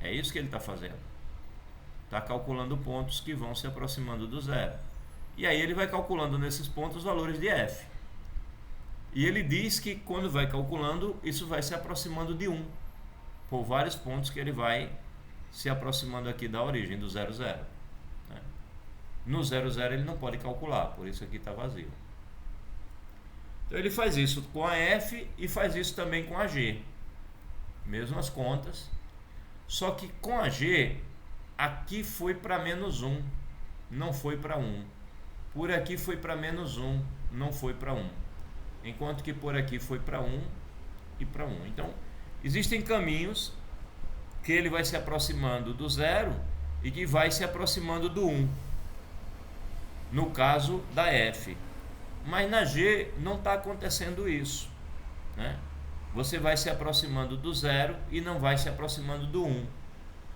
É isso que ele está fazendo. Está calculando pontos que vão se aproximando do zero. E aí ele vai calculando nesses pontos os valores de f. E ele diz que quando vai calculando, isso vai se aproximando de 1. Por vários pontos que ele vai se aproximando aqui da origem, do 0, 0. Né? No 0, 0 ele não pode calcular, por isso aqui está vazio. Então ele faz isso com a f e faz isso também com a g. Mesmas contas. Só que com a g, aqui foi para menos 1, não foi para 1. Por aqui foi para menos 1, não foi para 1. Enquanto que por aqui foi para 1 e para 1. Então, existem caminhos que ele vai se aproximando do zero e que vai se aproximando do 1. No caso da f. Mas na g não está acontecendo isso, né? Você vai se aproximando do zero e não vai se aproximando do 1.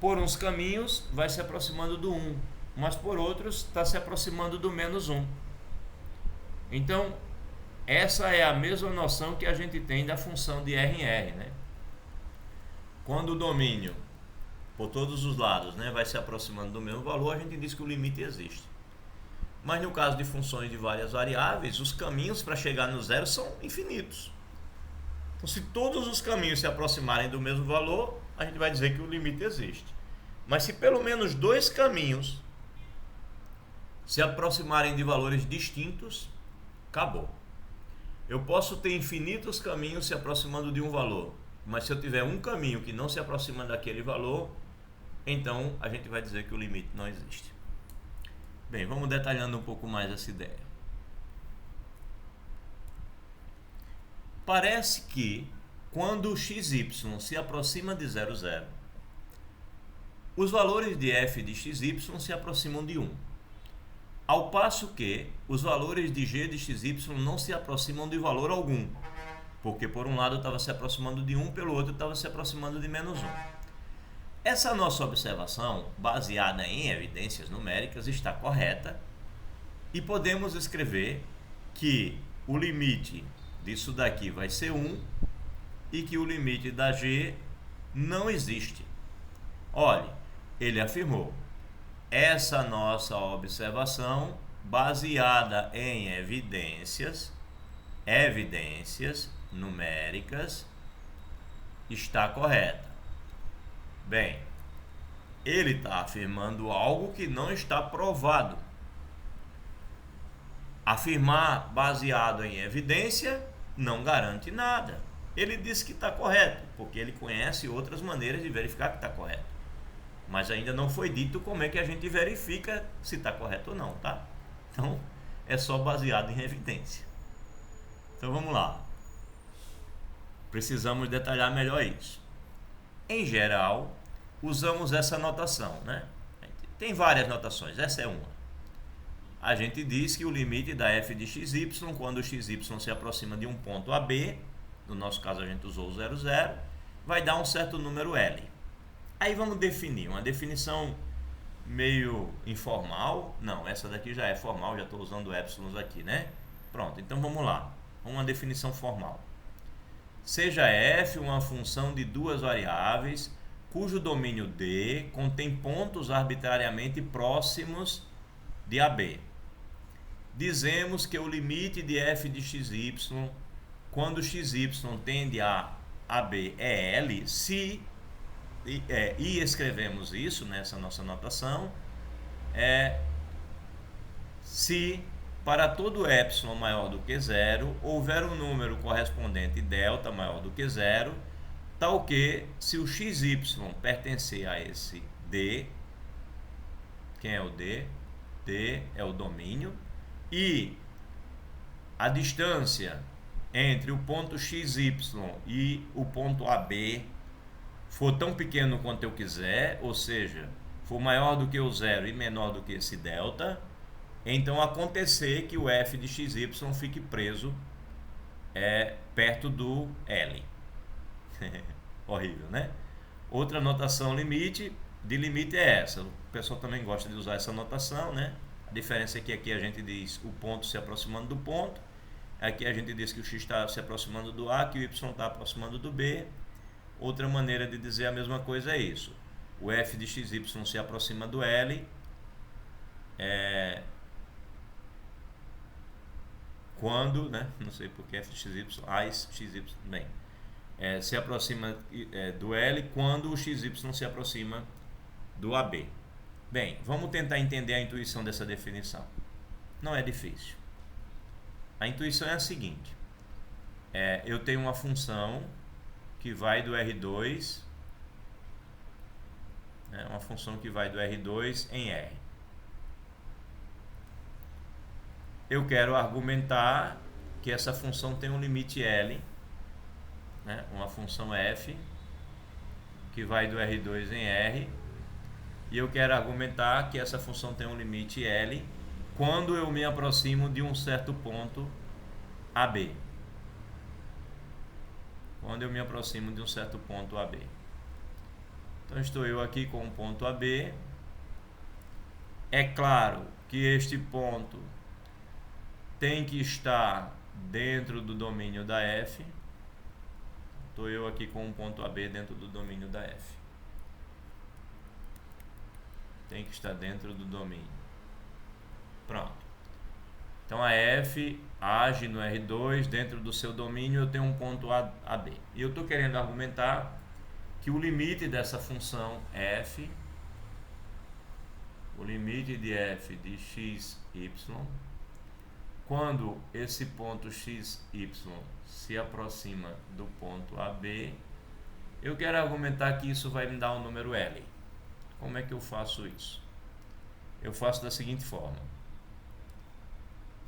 Por uns caminhos vai se aproximando do 1, mas por outros está se aproximando do menos 1. Então, essa é a mesma noção que a gente tem da função de R em R, né? Quando o domínio, por todos os lados, né, vai se aproximando do mesmo valor, a gente diz que o limite existe. Mas no caso de funções de várias variáveis, os caminhos para chegar no zero são infinitos. Então, se todos os caminhos se aproximarem do mesmo valor, a gente vai dizer que o limite existe. Mas se pelo menos dois caminhos se aproximarem de valores distintos, acabou. Eu posso ter infinitos caminhos se aproximando de um valor, mas se eu tiver um caminho que não se aproxima daquele valor, então a gente vai dizer que o limite não existe. Bem, vamos detalhando um pouco mais essa ideia. Parece que quando o xy se aproxima de 0, 0, os valores de f de xy se aproximam de 1. Ao passo que os valores de g de xy não se aproximam de valor algum. Porque por um lado estava se aproximando de 1, pelo outro estava se aproximando de menos 1. Essa nossa observação, baseada em evidências numéricas, está correta. E podemos escrever que o limite disso daqui vai ser 1 e que o limite da g não existe. Olhe, ele afirmou: essa nossa observação, baseada em evidências numéricas, está correta. Bem, ele está afirmando algo que não está provado. Afirmar baseado em evidência não garante nada. Ele disse que está correto, porque ele conhece outras maneiras de verificar que está correto. Mas ainda não foi dito como é que a gente verifica se está correto ou não, tá? Então, é só baseado em evidência. Então, vamos lá. Precisamos detalhar melhor isso. Em geral, usamos essa notação, né? Tem várias notações, essa é uma. A gente diz que o limite da f de xy, quando o xy se aproxima de um ponto AB, no nosso caso a gente usou o 0, 0, vai dar um certo número L. Aí vamos definir, uma definição meio informal. Não, essa daqui já é formal, já estou usando épsilons aqui, né? Pronto, então vamos lá. Uma definição formal. Seja f uma função de duas variáveis, cujo domínio D contém pontos arbitrariamente próximos de AB. Dizemos que o limite de f de xy, quando xy tende a AB, é L, se, e escrevemos isso nessa nossa notação, se para todo epsilon maior do que zero, houver um número correspondente delta maior do que zero, tal que, se o xy pertencer a esse D, quem é o D? D é o domínio, e a distância entre o ponto XY e o ponto AB for tão pequeno quanto eu quiser, ou seja, for maior do que o zero e menor do que esse delta, então acontecer que o f de xy fique preso perto do L. Horrível, né? Outra notação de limite é essa. O pessoal também gosta de usar essa notação, né? A diferença é que aqui a gente diz o ponto se aproximando do ponto, aqui a gente diz que o x está se aproximando do A, que o y está aproximando do B. Outra maneira de dizer a mesma coisa é isso. O f de xy se aproxima do L quando, né? Não sei porque f de xy, bem, se aproxima do L quando o xy se aproxima do AB. Bem, vamos tentar entender a intuição dessa definição. Não é difícil. A intuição é a seguinte: eu tenho uma função que vai do R2, uma função que vai do R2 em R. Eu quero argumentar que essa função tem um limite L, uma função f que vai do R2 em R, e eu quero argumentar que essa função tem um limite L quando eu me aproximo de um certo ponto AB. Quando eu me aproximo de um certo ponto AB. Então estou eu aqui com um ponto AB. É claro que este ponto tem que estar dentro do domínio da F. Estou eu aqui com um ponto AB dentro do domínio da F. Tem que estar dentro do domínio. Pronto. Então a F age no R2, dentro do seu domínio eu tenho um ponto AB. E eu estou querendo argumentar que o limite dessa função f, o limite de f de xy, quando esse ponto xy se aproxima do ponto AB, eu quero argumentar que isso vai me dar um número L. Como é que eu faço isso? Eu faço da seguinte forma: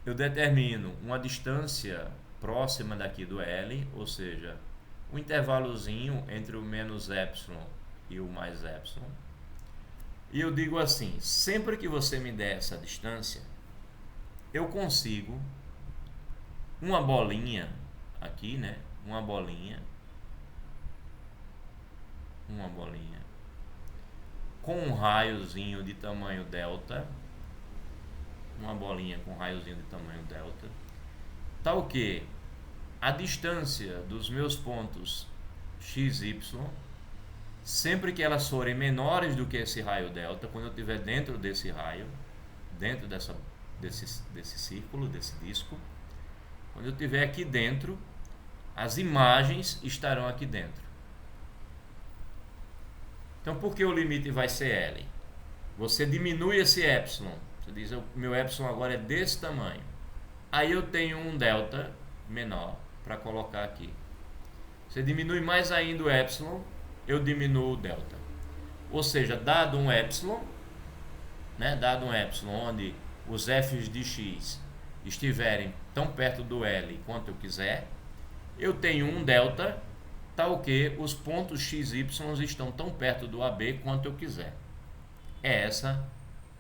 eu determino uma distância próxima daqui do L, ou seja, um intervalozinho entre o menos epsilon e o mais epsilon. E eu digo assim: sempre que você me der essa distância, eu consigo uma bolinha aqui, uma bolinha com um raiozinho de tamanho delta, tal que a distância dos meus pontos XY, sempre que elas forem menores do que esse raio delta, quando eu estiver dentro desse raio, dentro desse círculo, desse disco, quando eu estiver aqui dentro, as imagens estarão aqui dentro. Então, por que o limite vai ser L? Você diminui esse epsilon. Você diz, o meu epsilon agora é desse tamanho. Aí eu tenho um delta menor para colocar aqui. Você diminui mais ainda o epsilon, eu diminuo o delta. Ou seja, dado um epsilon onde os f's de x estiverem tão perto do L quanto eu quiser, eu tenho um delta tal que os pontos XY estão tão perto do AB quanto eu quiser. É essa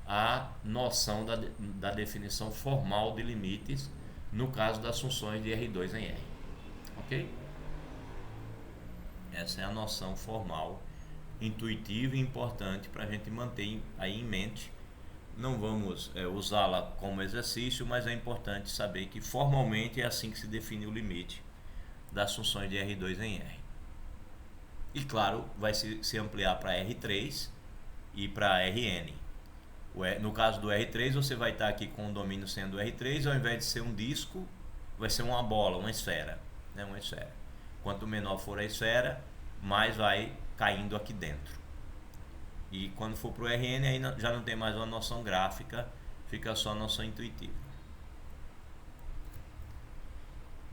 a noção da definição formal de limites no caso das funções de R2 em R. Ok? Essa é a noção formal, intuitiva e importante para a gente manter aí em mente. Não vamos usá-la como exercício, mas é importante saber que formalmente é assim que se define o limite das funções de R2 em R. E claro, vai se ampliar para R3 e para Rn. No caso do R3, você vai estar aqui com o domínio sendo R3, ao invés de ser um disco, vai ser uma bola, uma esfera. Uma esfera. Quanto menor for a esfera, mais vai caindo aqui dentro. E quando for para o Rn, aí já não tem mais uma noção gráfica, fica só a noção intuitiva.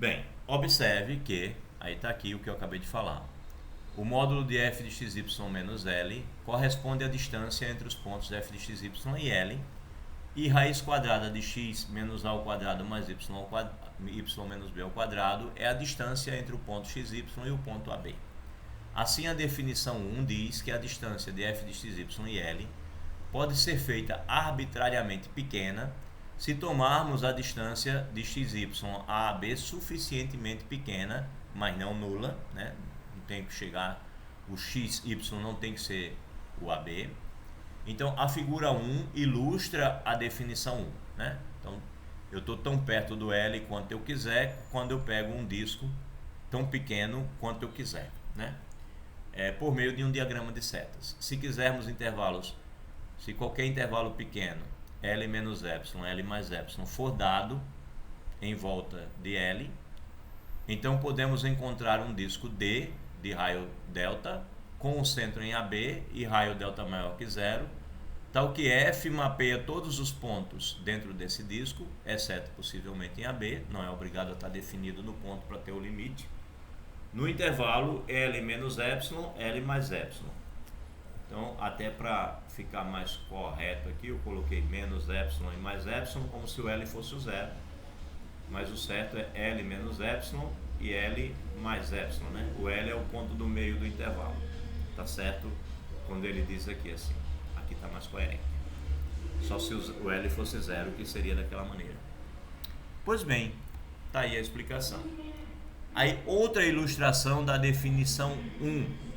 Bem, observe que, aí está aqui o que eu acabei de falar. O módulo de f de xy menos L corresponde à distância entre os pontos f de xy e L, e raiz quadrada de x menos a ao quadrado mais y menos b ao quadrado é a distância entre o ponto xy e o ponto AB. Assim, a definição 1 diz que a distância de f de xy e L pode ser feita arbitrariamente pequena se tomarmos a distância de xy a AB suficientemente pequena, mas não nula, né? Não tem que chegar, o xy não tem que ser o AB. Então, a figura 1 ilustra a definição 1, né? Então, eu estou tão perto do L quanto eu quiser quando eu pego um disco tão pequeno quanto eu quiser, né? Por meio de um diagrama de setas. Se quisermos intervalos, se qualquer intervalo pequeno, L menos epsilon, L mais epsilon, for dado em volta de L, então podemos encontrar um disco D de raio delta com o centro em AB e raio delta maior que zero, tal que F mapeia todos os pontos dentro desse disco, exceto possivelmente em AB, não é obrigado a estar definido no ponto para ter o limite. No intervalo L menos epsilon, L mais epsilon. Então, até para ficar mais correto aqui, eu coloquei menos epsilon e mais epsilon, como se o L fosse o zero. Mas o certo é L menos epsilon e L mais epsilon, né? O L é o ponto do meio do intervalo. Tá certo quando ele diz aqui assim. Aqui está mais coerente. Só se o L fosse zero, que seria daquela maneira. Pois bem, tá aí a explicação. Aí, outra ilustração da definição 1.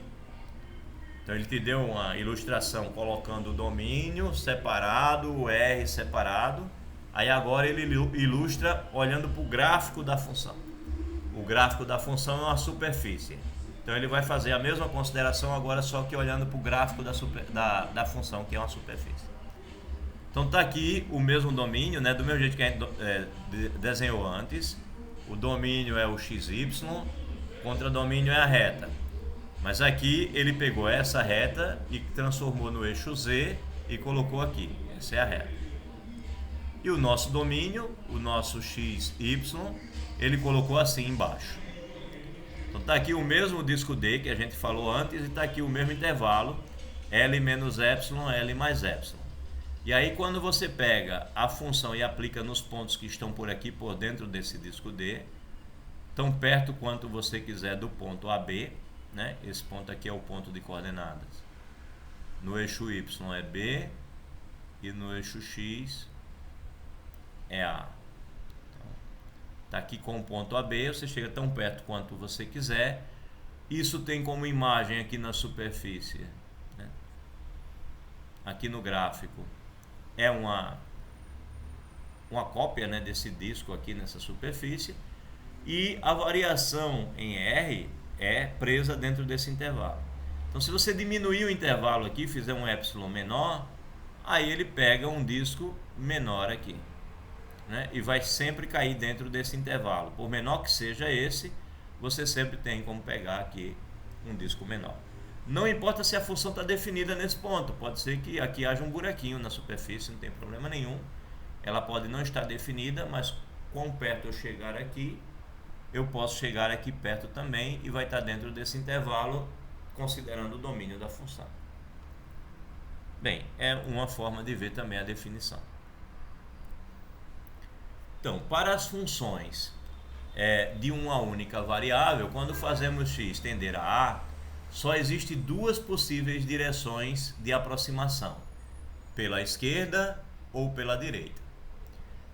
Então, ele te deu uma ilustração colocando o domínio separado, o R separado. Aí, agora, ele ilustra olhando para o gráfico da função. O gráfico da função é uma superfície. Então, ele vai fazer a mesma consideração agora, só que olhando para o gráfico da função, que é uma superfície. Então, está aqui o mesmo domínio, né? Do mesmo jeito que a gente desenhou antes. O domínio é o XY, contradomínio é a reta. Mas aqui ele pegou essa reta e transformou no eixo Z e colocou aqui. Essa é a reta. E o nosso domínio, o nosso XY, ele colocou assim embaixo. Então está aqui o mesmo disco D que a gente falou antes e está aqui o mesmo intervalo, L menos epsilon, L mais epsilon. E aí, quando você pega a função e aplica nos pontos que estão por aqui, por dentro desse disco D, tão perto quanto você quiser do ponto AB, né? Esse ponto aqui é o ponto de coordenadas. No eixo Y é B e no eixo X é A. Então, tá aqui com o ponto AB, você chega tão perto quanto você quiser. Isso tem como imagem aqui na superfície, né? Aqui no gráfico. É uma cópia, né, desse disco aqui nessa superfície, e a variação em R é presa dentro desse intervalo. Então, se você diminuir o intervalo aqui, fizer um epsilon menor, aí ele pega um disco menor aqui, né, e vai sempre cair dentro desse intervalo. Por menor que seja esse, você sempre tem como pegar aqui um disco menor. Não importa se a função está definida nesse ponto, pode ser que aqui haja um buraquinho na superfície, não tem problema nenhum. Ela pode não estar definida, mas quão perto eu chegar aqui, eu posso chegar aqui perto também e vai estar dentro desse intervalo, considerando o domínio da função. Bem, é uma forma de ver também a definição. Então, para as funções de uma única variável, quando fazemos x tender a A, só existem duas possíveis direções de aproximação, pela esquerda ou pela direita.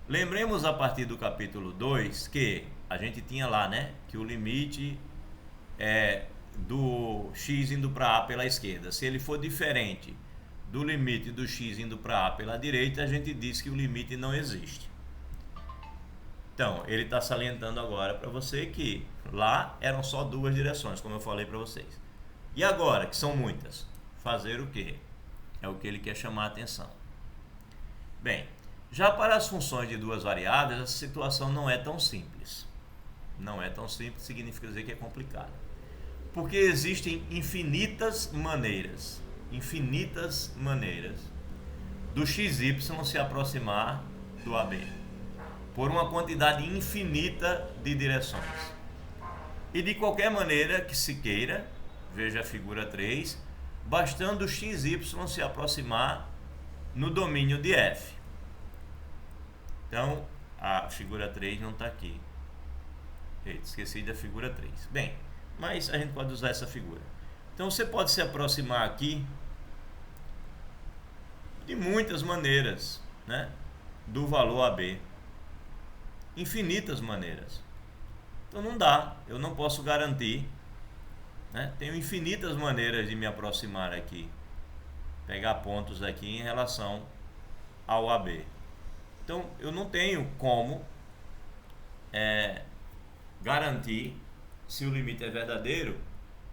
Lembremos a partir do capítulo 2 que a gente tinha lá, né, que o limite é do x indo para A pela esquerda. Se ele for diferente do limite do x indo para A pela direita, a gente diz que o limite não existe. Então, ele está salientando agora para você que lá eram só duas direções, como eu falei para vocês. E agora, que são muitas, fazer o quê? É o que ele quer chamar a atenção. Bem, já para as funções de duas variáveis, a situação não é tão simples. Não é tão simples, significa dizer que é complicado. Porque existem infinitas maneiras do XY se aproximar do AB. por uma quantidade infinita de direções. E de qualquer maneira que se queira, veja a figura 3, bastando xy se aproximar no domínio de f. Então, a figura 3 não está aqui. Eita, esqueci da figura 3. Bem, mas a gente pode usar essa figura. Então, você pode se aproximar aqui de muitas maneiras, né, do valor AB. Infinitas maneiras. Então, não dá. Eu não posso garantir. Né? Tenho infinitas maneiras de me aproximar aqui. Pegar pontos aqui em relação ao AB. Então, eu não tenho como garantir se o limite é verdadeiro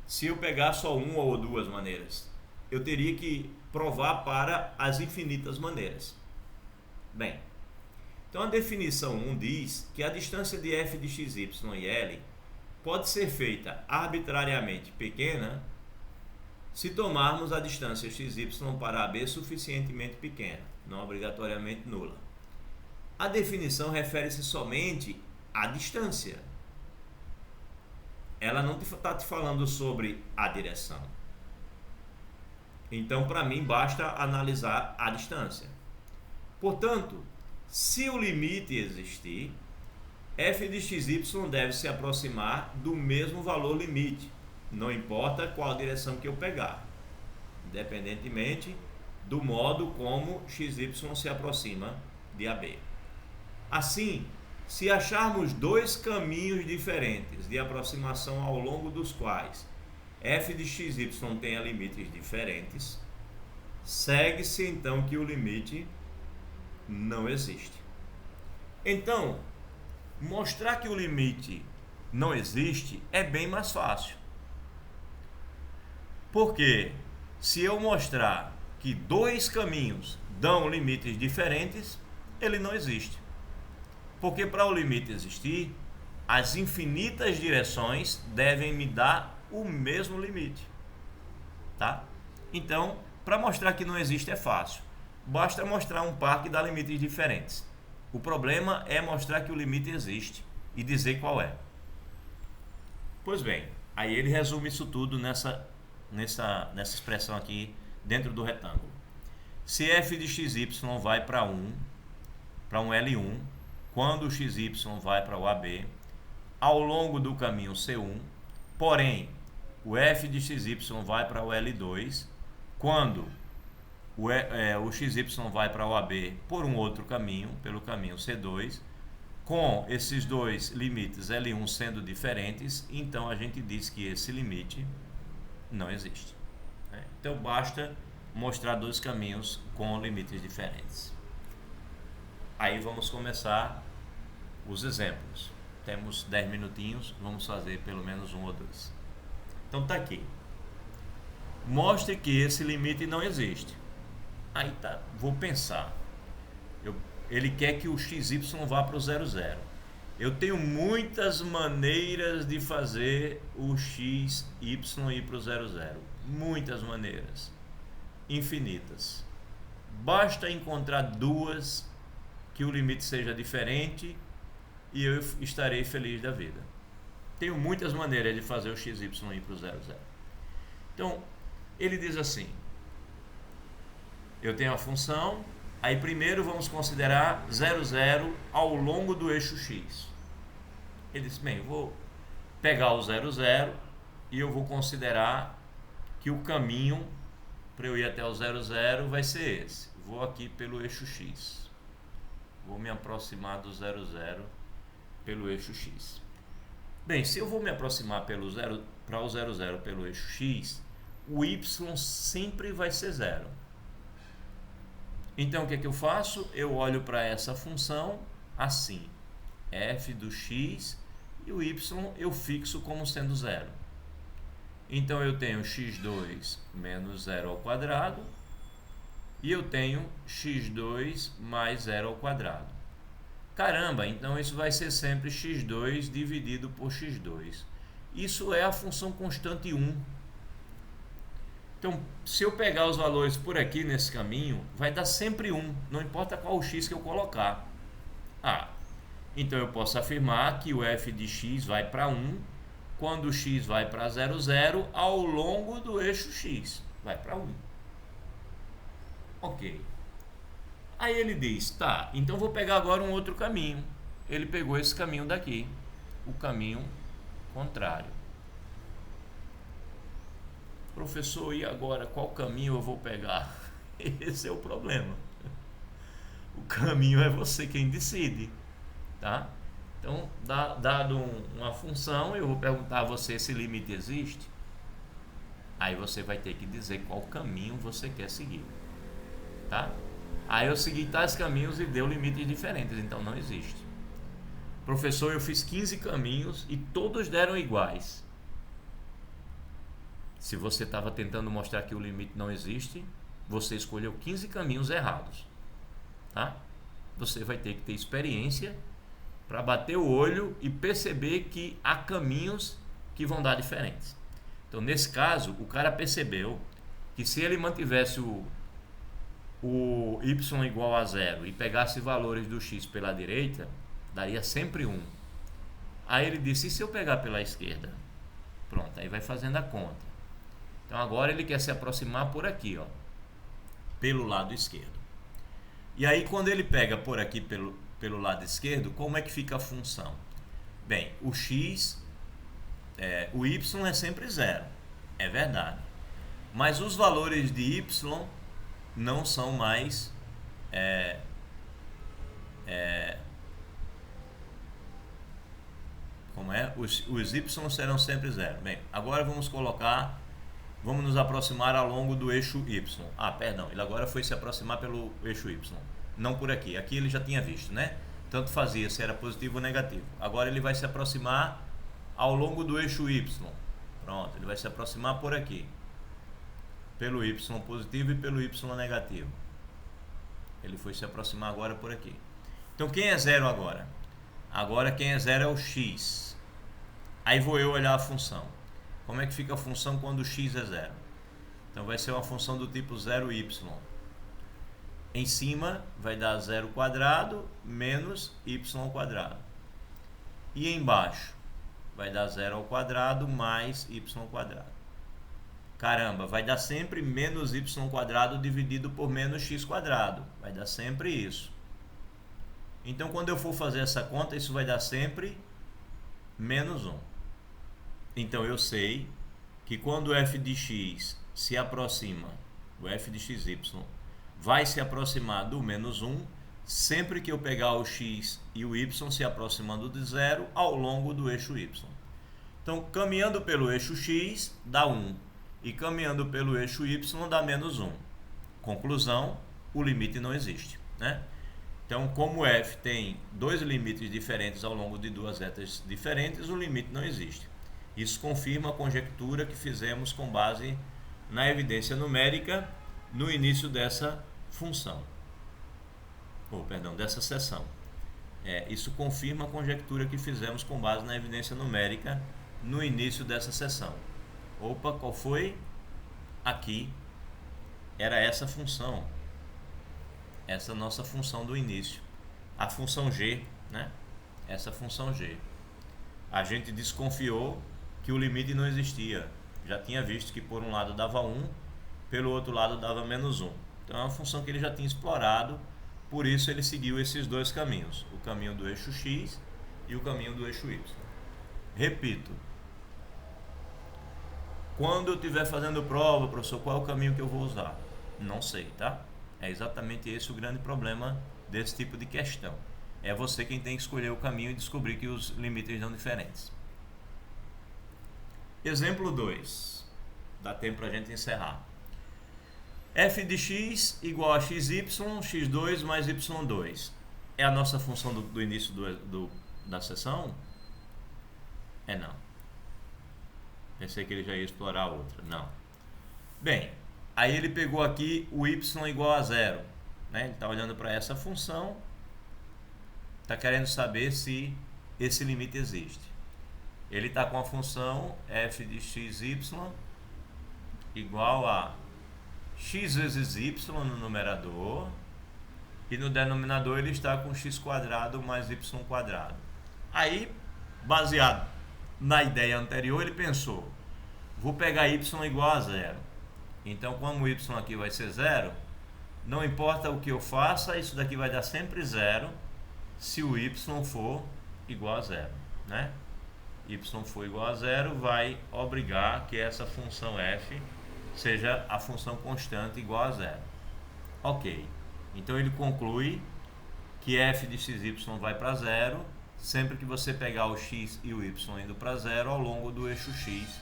se eu pegar só uma ou duas maneiras. Eu teria que provar para as infinitas maneiras. Bem, então a definição 1 diz que a distância de f de x, y e l pode ser feita arbitrariamente pequena se tomarmos a distância x, y para AB suficientemente pequena, não obrigatoriamente nula. A definição refere-se somente à distância. Ela não está te falando sobre a direção. Então, para mim, basta analisar a distância. Portanto, se o limite existir, f de xy deve se aproximar do mesmo valor limite, não importa qual direção que eu pegar, independentemente do modo como xy se aproxima de AB. Assim, se acharmos dois caminhos diferentes de aproximação ao longo dos quais f de xy tenha limites diferentes, segue-se então que o limite não existe. Então, mostrar que o limite não existe é bem mais fácil. Porque se eu mostrar que dois caminhos dão limites diferentes, ele não existe. Porque para o limite existir, as infinitas direções devem me dar o mesmo limite. Tá? Então, para mostrar que não existe é fácil. Basta mostrar um par que dá limites diferentes. O problema é mostrar que o limite existe e dizer qual é. Pois bem, aí ele resume isso tudo nessa expressão aqui dentro do retângulo. Se f de xy vai para um L1, quando o xy vai para o AB, ao longo do caminho C1, porém, o f de xy vai para o L2, quando o xy vai para o AB por um outro caminho, pelo caminho C2, com esses dois limites L1 sendo diferentes, então a gente diz que esse limite não existe. Então basta mostrar dois caminhos com limites diferentes. Aí vamos começar os exemplos. Temos 10 minutinhos, vamos fazer pelo menos um ou dois. Então tá aqui. Mostre que esse limite não existe. Aí tá, vou pensar. Ele quer que o xy vá para o 0, 0. Eu tenho muitas maneiras de fazer o xy ir para o 0, 0. Muitas maneiras. Infinitas. Basta encontrar duas que o limite seja diferente e eu estarei feliz da vida. Tenho muitas maneiras de fazer o xy ir para o 0, 0. Então, ele diz assim: eu tenho a função, aí primeiro vamos considerar 0, 0 ao longo do eixo x. Ele disse, bem, eu vou pegar o 0, 0 e eu vou considerar que o caminho para eu ir até o 0, 0 vai ser esse. Vou aqui pelo eixo x. Vou me aproximar do 0, 0 pelo eixo x. Bem, se eu vou me aproximar para o 0, 0 pelo eixo x, o y sempre vai ser 0. Então, o que é que eu faço? Eu olho para essa função assim. F do x e o y eu fixo como sendo 0. Então, eu tenho x2 menos 0 ao quadrado e eu tenho x2 mais 0 ao quadrado. Caramba, então isso vai ser sempre x2 dividido por x2. Isso é a função constante 1. Então, se eu pegar os valores por aqui nesse caminho, vai dar sempre 1, não importa qual o x que eu colocar. Então eu posso afirmar que o f de x vai para 1 quando x vai para 0, 0 ao longo do eixo x. Vai para 1. Ok. Aí ele diz, tá, então vou pegar agora um outro caminho. Ele pegou esse caminho daqui, o caminho contrário. Professor, e agora qual caminho eu vou pegar? Esse é o problema. O caminho é você quem decide, tá? Então, dado uma função, eu vou perguntar a você se limite existe. Aí você vai ter que dizer qual caminho você quer seguir, tá? Aí eu segui tais caminhos e deu limites diferentes, então não existe. Professor, eu fiz 15 caminhos e todos deram iguais. Se você estava tentando mostrar que o limite não existe, você escolheu 15 caminhos errados, tá? Você vai ter que ter experiência para bater o olho e perceber que há caminhos que vão dar diferentes. Então, nesse caso, o cara percebeu que se ele mantivesse o y igual a 0 e pegasse valores do x pela direita, daria sempre 1. Aí ele disse, e se eu pegar pela esquerda? Pronto, aí vai fazendo a conta. Então agora ele quer se aproximar por aqui, ó, pelo lado esquerdo. E aí quando ele pega por aqui pelo lado esquerdo, como é que fica a função? Bem, o x, o y é sempre 0, é verdade. Mas os valores de y não são mais como é? Os y serão sempre 0. Bem, agora vamos nos aproximar ao longo do eixo y. Ah, perdão, ele agora foi se aproximar pelo eixo y, não por aqui. Aqui ele já tinha visto, né? Tanto fazia se era positivo ou negativo. Agora ele vai se aproximar ao longo do eixo y. Pronto, ele vai se aproximar por aqui, pelo y positivo e pelo y negativo. Ele foi se aproximar agora por aqui. Então quem é 0 agora? Agora quem é 0 é o x. Aí vou eu olhar a função. Como é que fica a função quando x é 0? Então vai ser uma função do tipo 0y. Em cima vai dar 0 quadrado menos y quadrado. E embaixo vai dar 0 ao quadrado mais y quadrado. Caramba, vai dar sempre menos y quadrado dividido por menos x quadrado. Vai dar sempre isso. Então quando eu for fazer essa conta, isso vai dar sempre menos 1. Então eu sei que quando o f de x se aproxima, o f de xy vai se aproximar do menos 1, sempre que eu pegar o x e o y se aproximando de 0 ao longo do eixo y. Então, caminhando pelo eixo x dá 1 e caminhando pelo eixo y dá menos 1. Conclusão, o limite não existe, né? Então, como f tem dois limites diferentes ao longo de duas retas diferentes, o limite não existe. Isso confirma a conjectura que fizemos com base na evidência numérica no início dessa função. Dessa seção. Isso confirma a conjectura que fizemos com base na evidência numérica no início dessa seção. Qual foi? Aqui era essa função. Essa nossa função do início. A função g, né? Essa função g. A gente desconfiou que o limite não existia. Já tinha visto que por um lado dava 1, pelo outro lado dava menos 1. Então é uma função que ele já tinha explorado, por isso ele seguiu esses dois caminhos, o caminho do eixo x e o caminho do eixo y. Repito, quando eu estiver fazendo prova, professor, qual é o caminho que eu vou usar? Não sei, tá? É exatamente esse o grande problema desse tipo de questão. É você quem tem que escolher o caminho e descobrir que os limites são diferentes. Exemplo 2. Dá tempo para a gente encerrar. f de x igual a xy, x2 mais y2. É a nossa função do início da sessão? Não. Pensei que ele já ia explorar outra. Não. Bem, aí ele pegou aqui o y igual a 0. Né? Ele está olhando para essa função, está querendo saber se esse limite existe. Ele está com a função f de xy igual a x vezes y no numerador e no denominador ele está com x² mais y². Aí, baseado na ideia anterior, ele pensou, vou pegar y igual a 0. Então, como y aqui vai ser 0, não importa o que eu faça, isso daqui vai dar sempre 0 se o y for igual a 0, né? Y for igual a 0 vai obrigar que essa função f seja a função constante igual a 0. Ok, então ele conclui que f de xy vai para 0 sempre que você pegar o x e o y indo para 0 ao longo do eixo x,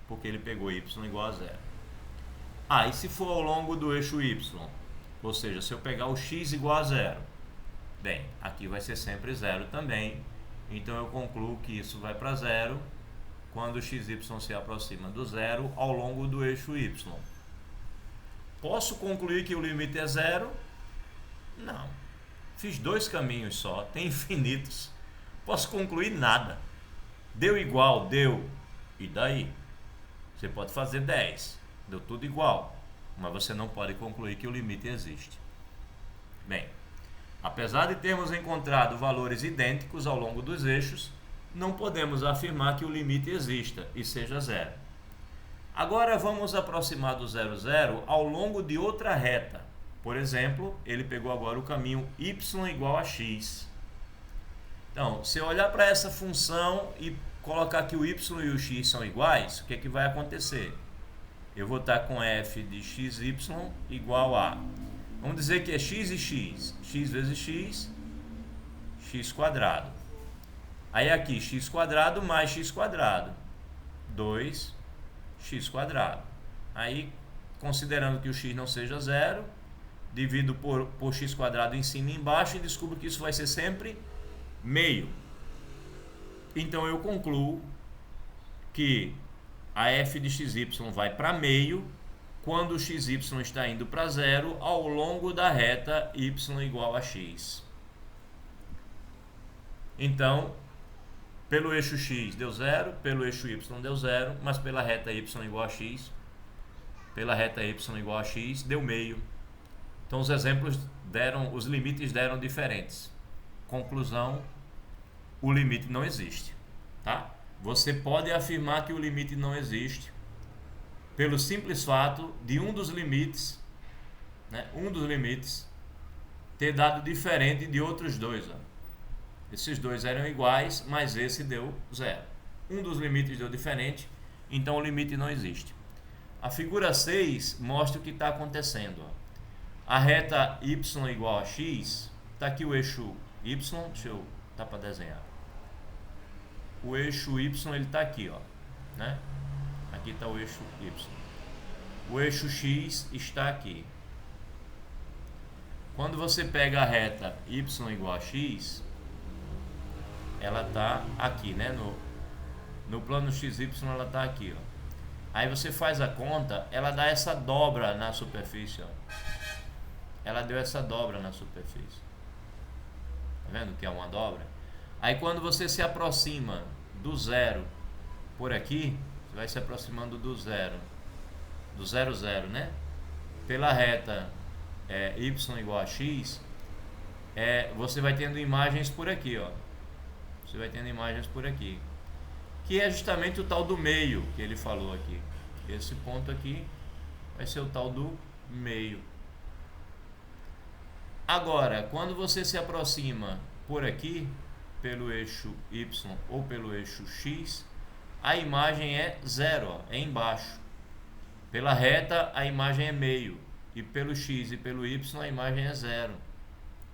porque ele pegou y igual a 0. E se for ao longo do eixo y, ou seja, se eu pegar o x igual a 0, bem, aqui vai ser sempre 0 também, então eu concluo que isso vai para 0 quando o xy se aproxima do 0 ao longo do eixo y. Posso concluir que o limite é 0? Não. Fiz 2 caminhos só, tem infinitos. Posso concluir nada. Deu igual, deu. E daí? Você pode fazer 10. Deu tudo igual. Mas você não pode concluir que o limite existe. Bem, apesar de termos encontrado valores idênticos ao longo dos eixos, não podemos afirmar que o limite exista e seja 0. Agora vamos aproximar do 0, 0 ao longo de outra reta. Por exemplo, ele pegou agora o caminho y igual a x. Então, se eu olhar para essa função e colocar que o y e o x são iguais, o que é que vai acontecer? Eu vou estar com f de xy igual a... Vamos dizer que é x e x. X vezes x, x². Aí aqui, x² mais x². 2x². Aí, considerando que o x não seja 0, divido por x² em cima e embaixo e descubro que isso vai ser sempre meio. Então eu concluo que a f de xy vai para meio quando o xy está indo para 0 ao longo da reta y igual a x. Então, pelo eixo x deu 0, pelo eixo y deu 0, mas pela reta y igual a x, deu meio. Então os exemplos os limites deram diferentes. Conclusão, o limite não existe, tá? Você pode afirmar que o limite não existe pelo simples fato de um dos limites ter dado diferente de outros dois. Esses dois eram iguais, mas esse deu 0. Um dos limites deu diferente, então o limite não existe. A figura 6 mostra o que está acontecendo. A reta y igual a x, está aqui o eixo y, deixa eu tá para desenhar. O eixo y ele está aqui, né? Aqui está o eixo y. O eixo x está aqui. Quando você pega a reta y igual a x, ela está aqui, né? No plano XY ela está aqui, Aí você faz a conta, ela dá essa dobra na superfície, Ela deu essa dobra na superfície. Tá vendo que é uma dobra? Aí quando você se aproxima do 0 por aqui, você vai se aproximando do 0, 0, né? Pela reta y igual a x, você vai tendo imagens por aqui, Você vai tendo imagens por aqui, que é justamente o tal do meio que ele falou aqui. Esse ponto aqui vai ser o tal do meio. Agora, quando você se aproxima por aqui, pelo eixo y ou pelo eixo x, a imagem é 0, é embaixo. Pela reta, a imagem é meio. E pelo x e pelo y, a imagem é 0.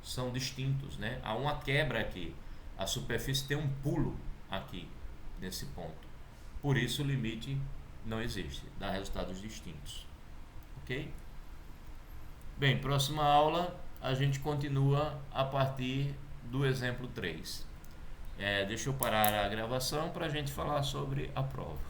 São distintos, né? Há uma quebra aqui. A superfície tem um pulo aqui, nesse ponto. Por isso, o limite não existe. Dá resultados distintos. Ok? Bem, próxima aula, a gente continua a partir do exemplo 3. Deixa eu parar a gravação para a gente falar sobre a prova.